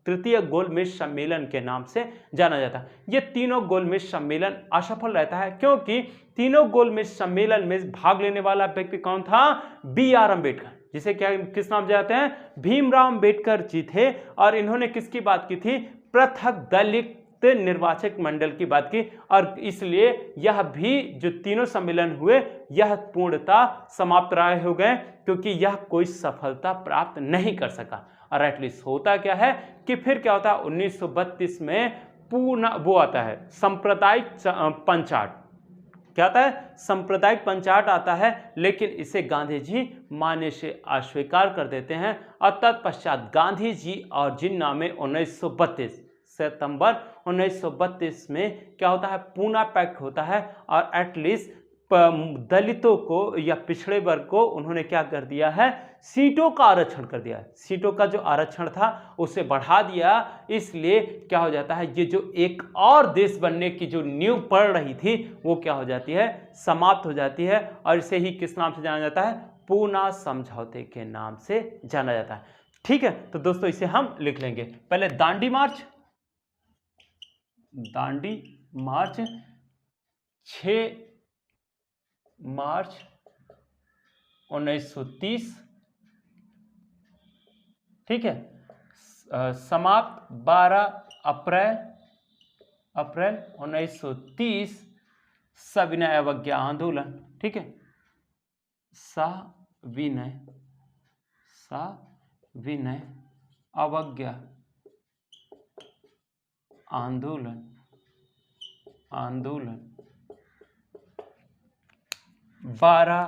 तृतीय गोलमेज सम्मेलन के नाम से जाना जाता है। ये तीनों गोलमेज सम्मेलन असफल रहता है, क्योंकि तीनों गोलमेज सम्मेलन में भाग लेने वाला व्यक्ति कौन था, बी.आर. अम्बेडकर, जिसे क्या किस नाम से जाते हैं, भीमराव अम्बेडकर जी थे। और इन्होंने किसकी बात की थी, पृथक दलित निर्वाचक मंडल की बात की, और इसलिए यह भी जो तीनों सम्मेलन हुए यह पूर्णतः समाप्त राय हो गए, क्योंकि यह कोई सफलता प्राप्त नहीं कर सका। और एटलीस्ट होता क्या है कि फिर क्या होता है, 1932 में पूर्ण वो आता है सांप्रदायिक पंचायत, क्या आता है, सांप्रदायिक पंचायत आता है, लेकिन इसे गांधी जी मानने से अस्वीकार कर देते हैं। और तत्पश्चात गांधी जी और जिन्ना में 1932 सितंबर 1932 में क्या होता है, पूना पैक्ट होता है, और एटलीस्ट दलितों को या पिछड़े वर्ग को उन्होंने क्या कर दिया है, सीटों का आरक्षण कर दिया है। सीटों का जो आरक्षण था उसे बढ़ा दिया, इसलिए क्या हो जाता है, ये जो एक और देश बनने की जो नींव पड़ रही थी वो क्या हो जाती है, समाप्त हो जाती है। और इसे ही किस नाम से जाना जाता है, पूना समझौते के नाम से जाना जाता है। ठीक है, तो दोस्तों इसे हम लिख लेंगे। पहले दांडी मार्च, दांडी मार्च 6 मार्च 1930, ठीक है। समाप्त 12 अप्रैल 1930, सविनय अवज्ञा आंदोलन, ठीक है, सविनय अवज्ञा आंदोलन 12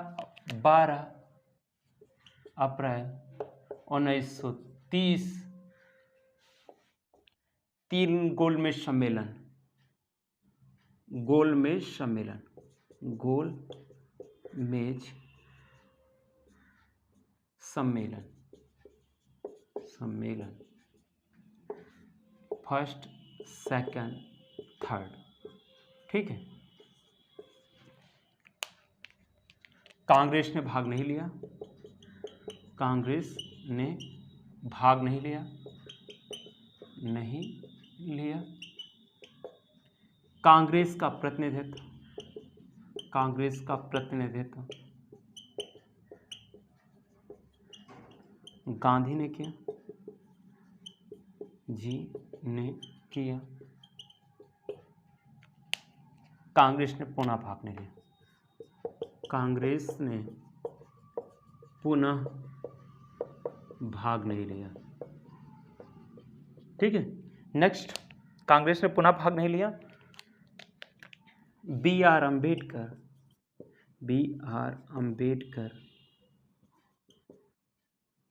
अप्रैल 1930, 3 गोलमेज सम्मेलन, फर्स्ट, सेकंड, थर्ड, ठीक है। कांग्रेस ने भाग नहीं लिया, कांग्रेस का प्रतिनिधित्व गांधी ने किया, जी ने किया। कांग्रेस ने पुनः भाग नहीं लिया, ठीक है। नेक्स्ट, कांग्रेस ने पुनः भाग नहीं लिया। B R. Ambedkar,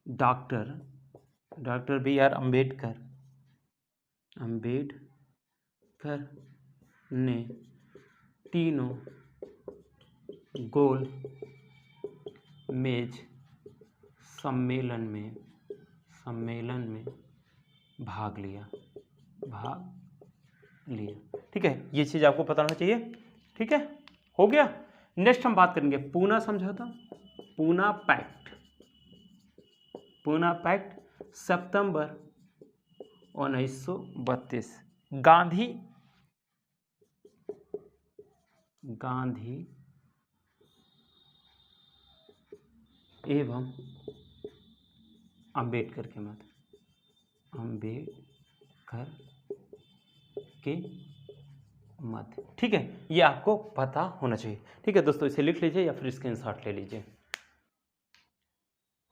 doctor B R. Ambedkar ने तीनों गोल मेज सम्मेलन में भाग लिया, ठीक है। ये चीज आपको पता होना चाहिए, ठीक है। हो गया। नेक्स्ट हम बात करेंगे पूना समझौता, पूना पैक्ट सितंबर 1932, गांधी एवं अम्बेडकर के मध्य, ठीक है। ये आपको पता होना चाहिए, ठीक है दोस्तों। इसे लिख लीजिए या फिर स्क्रीनशॉट ले लीजिए।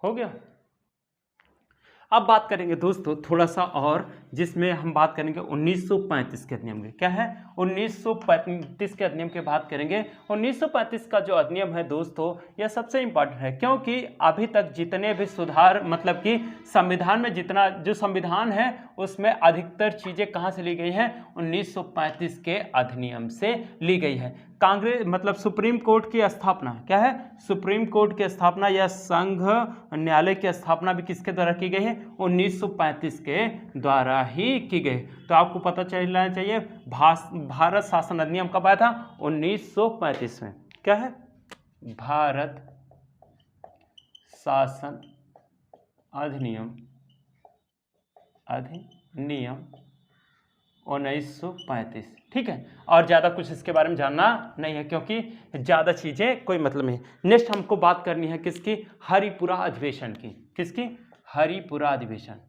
हो गया। अब बात करेंगे दोस्तों थोड़ा सा और, जिसमें हम बात करेंगे 1935 के अधिनियम की। क्या है? 1935 के अधिनियम की बात करेंगे। 1935 का जो अधिनियम है दोस्तों, यह सबसे इंपॉर्टेंट है, क्योंकि अभी तक जितने भी सुधार, मतलब कि संविधान में जितना जो संविधान है उसमें अधिकतर चीजें कहाँ से ली गई हैं? 1935 के अधिनियम से ली गई है। कांग्रेस मतलब सुप्रीम कोर्ट की स्थापना, क्या है? सुप्रीम कोर्ट की स्थापना या संघ न्यायालय की स्थापना भी किसके द्वारा की गई है? 1935 के द्वारा ही की गई। तो आपको पता चलना चाहिए भारत शासन अधिनियम कब आया था? 1935 में। क्या है? भारत शासन अधिनियम 1935। ठीक है, और ज़्यादा कुछ इसके बारे में जानना नहीं है, क्योंकि ज़्यादा चीज़ें कोई मतलब नहीं। नेक्स्ट हमको बात करनी है किसकी? हरिपुरा अधिवेशन की। किसकी? हरिपुरा अधिवेशन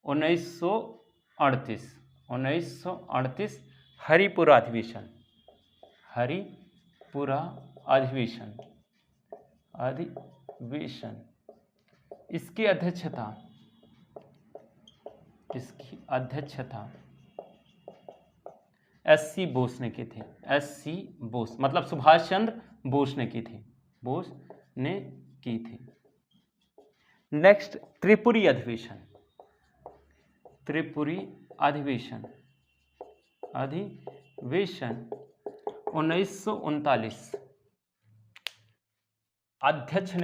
1938। 1938 हरिपुरा अधिवेशन। हरिपुरा अधिवेशन इसकी अध्यक्षता एस.सी. बोस ने की थी। एस.सी. बोस मतलब सुभाष चंद्र बोस ने की थी। नेक्स्ट त्रिपुरी अधिवेशन। त्रिपुरी अधिवेशन 1939। अध्यक्ष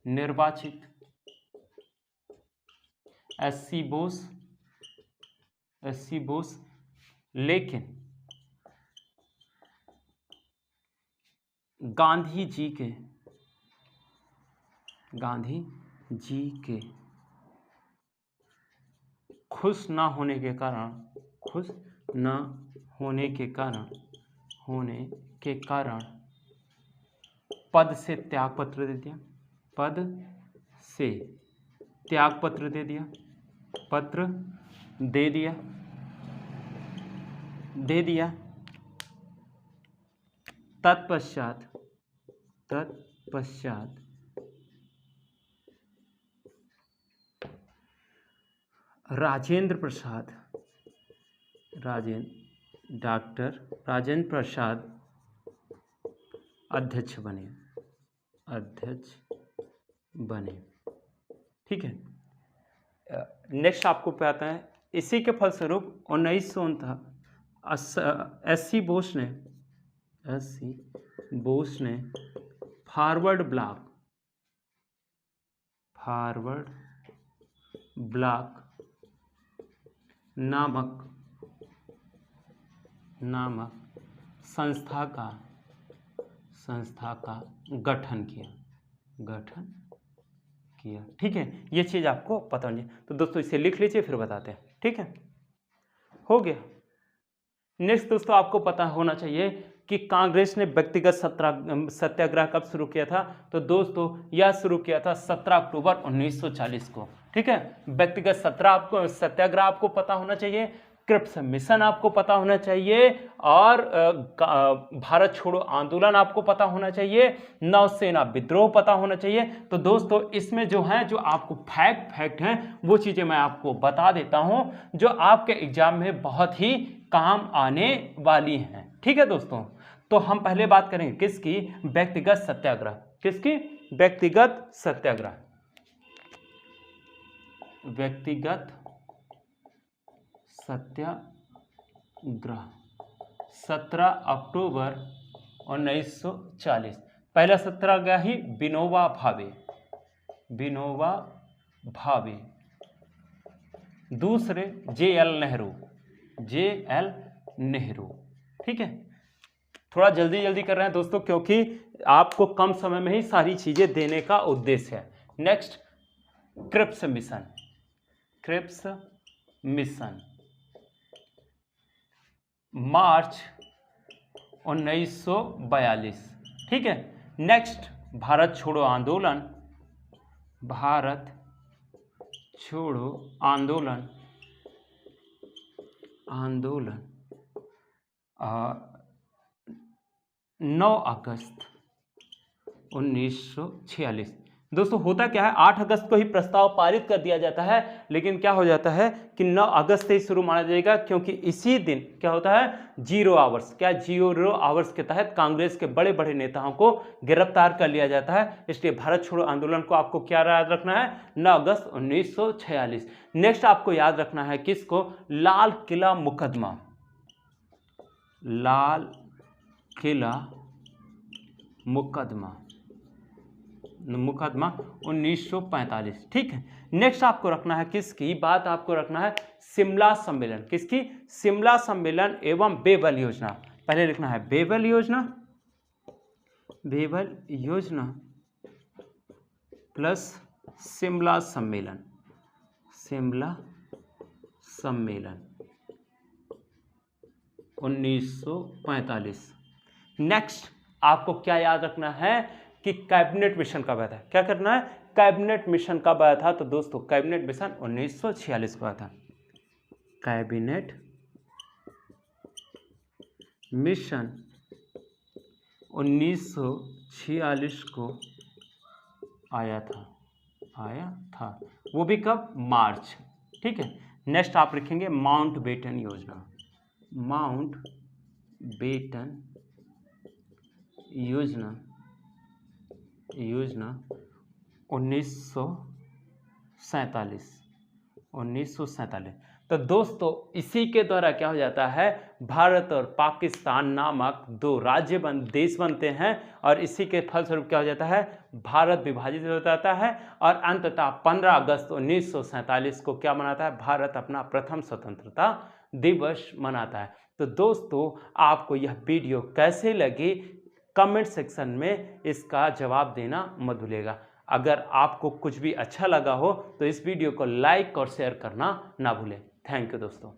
निर्वाचित एस.सी. बोस, लेकिन गांधी जी के खुश ना होने के कारण पद से त्यागपत्र दे दिया। तत्पश्चात डॉक्टर राजेंद्र प्रसाद अध्यक्ष बने। ठीक है, नेक्स्ट आपको पता है, इसी के फलस्वरूप 1959 एस.सी. बोस ने फॉरवर्ड ब्लॉक नामक संस्था का गठन किया। ठीक है, ये चीज आपको पता होनी चाहिए। तो दोस्तों इसे लिख लीजिए, फिर बताते हैं। ठीक है, हो गया। नेक्स्ट दोस्तों आपको पता होना चाहिए कि कांग्रेस ने व्यक्तिगत सत्याग्रह कब शुरू किया था? तो दोस्तों यह शुरू किया था 17 अक्टूबर 1940 को। ठीक है, व्यक्तिगत सत्याग्रह आपको पता होना चाहिए, क्रिप्स मिशन आपको पता होना चाहिए, और भारत छोड़ो आंदोलन आपको पता होना चाहिए, नौसेना विद्रोह पता होना चाहिए। तो दोस्तों इसमें जो है, जो आपको फैक्ट हैं, वो चीजें मैं आपको बता देता हूं, जो आपके एग्जाम में बहुत ही काम आने वाली हैं। ठीक है दोस्तों, तो हम पहले बात करेंगे किसकी? व्यक्तिगत सत्याग्रह। किसकी? व्यक्तिगत सत्याग्रह। 17 अक्टूबर 1940। पहला सत्याग्रही विनोबा भावे। दूसरे जे.एल. नेहरू। ठीक है, थोड़ा जल्दी कर रहे हैं दोस्तों, क्योंकि आपको कम समय में ही सारी चीजें देने का उद्देश्य है। नेक्स्ट क्रिप्स मिशन मार्च 1942। ठीक है, नेक्स्ट भारत छोड़ो आंदोलन 9 अगस्त 1946। दोस्तों होता क्या है, 8 अगस्त को ही प्रस्ताव पारित कर दिया जाता है, लेकिन क्या हो जाता है कि 9 अगस्त से ही शुरू माना जाएगा, क्योंकि इसी दिन क्या होता है, 0 आवर्स, क्या 0 आवर्स के तहत कांग्रेस के बड़े बड़े नेताओं को गिरफ्तार कर लिया जाता है। इसलिए भारत छोड़ो आंदोलन को आपको क्या याद रखना है, 9 अगस्त 1946। नेक्स्ट आपको याद रखना है किसको, लाल किला मुकदमा, लाल किला मुकदमा 1945। ठीक है। नेक्स्ट आपको रखना है किसकी बात, आपको रखना है शिमला सम्मेलन, किसकी, शिमला सम्मेलन एवं बेबल योजना। पहले लिखना है बेबल योजना, बेबल योजना प्लस शिमला सम्मेलन, शिमला सम्मेलन 1945। नेक्स्ट आपको क्या याद रखना है कि कैबिनेट मिशन कब आया था, क्या करना है, कैबिनेट मिशन कब आया था, तो दोस्तों कैबिनेट मिशन 1946 को आया था, कैबिनेट मिशन 1946 को आया था, वो भी कब, मार्च। ठीक है। नेक्स्ट आप लिखेंगे माउंट बेटन योजना, माउंट बेटन योजना 1947। तो दोस्तों इसी के द्वारा क्या हो जाता है, भारत और पाकिस्तान नामक दो देश बनते हैं, और इसी के फलस्वरूप क्या हो जाता है, भारत विभाजित हो जाता है, और अंततः 15 अगस्त 1947 को क्या मनाता है, भारत अपना प्रथम स्वतंत्रता दिवस मनाता है। तो दोस्तों आपको यह वीडियो कैसे लगी, कमेंट सेक्शन में इसका जवाब देना मत भूलिएगा। अगर आपको कुछ भी अच्छा लगा हो तो इस वीडियो को लाइक और शेयर करना ना भूलें। थैंक यू दोस्तों।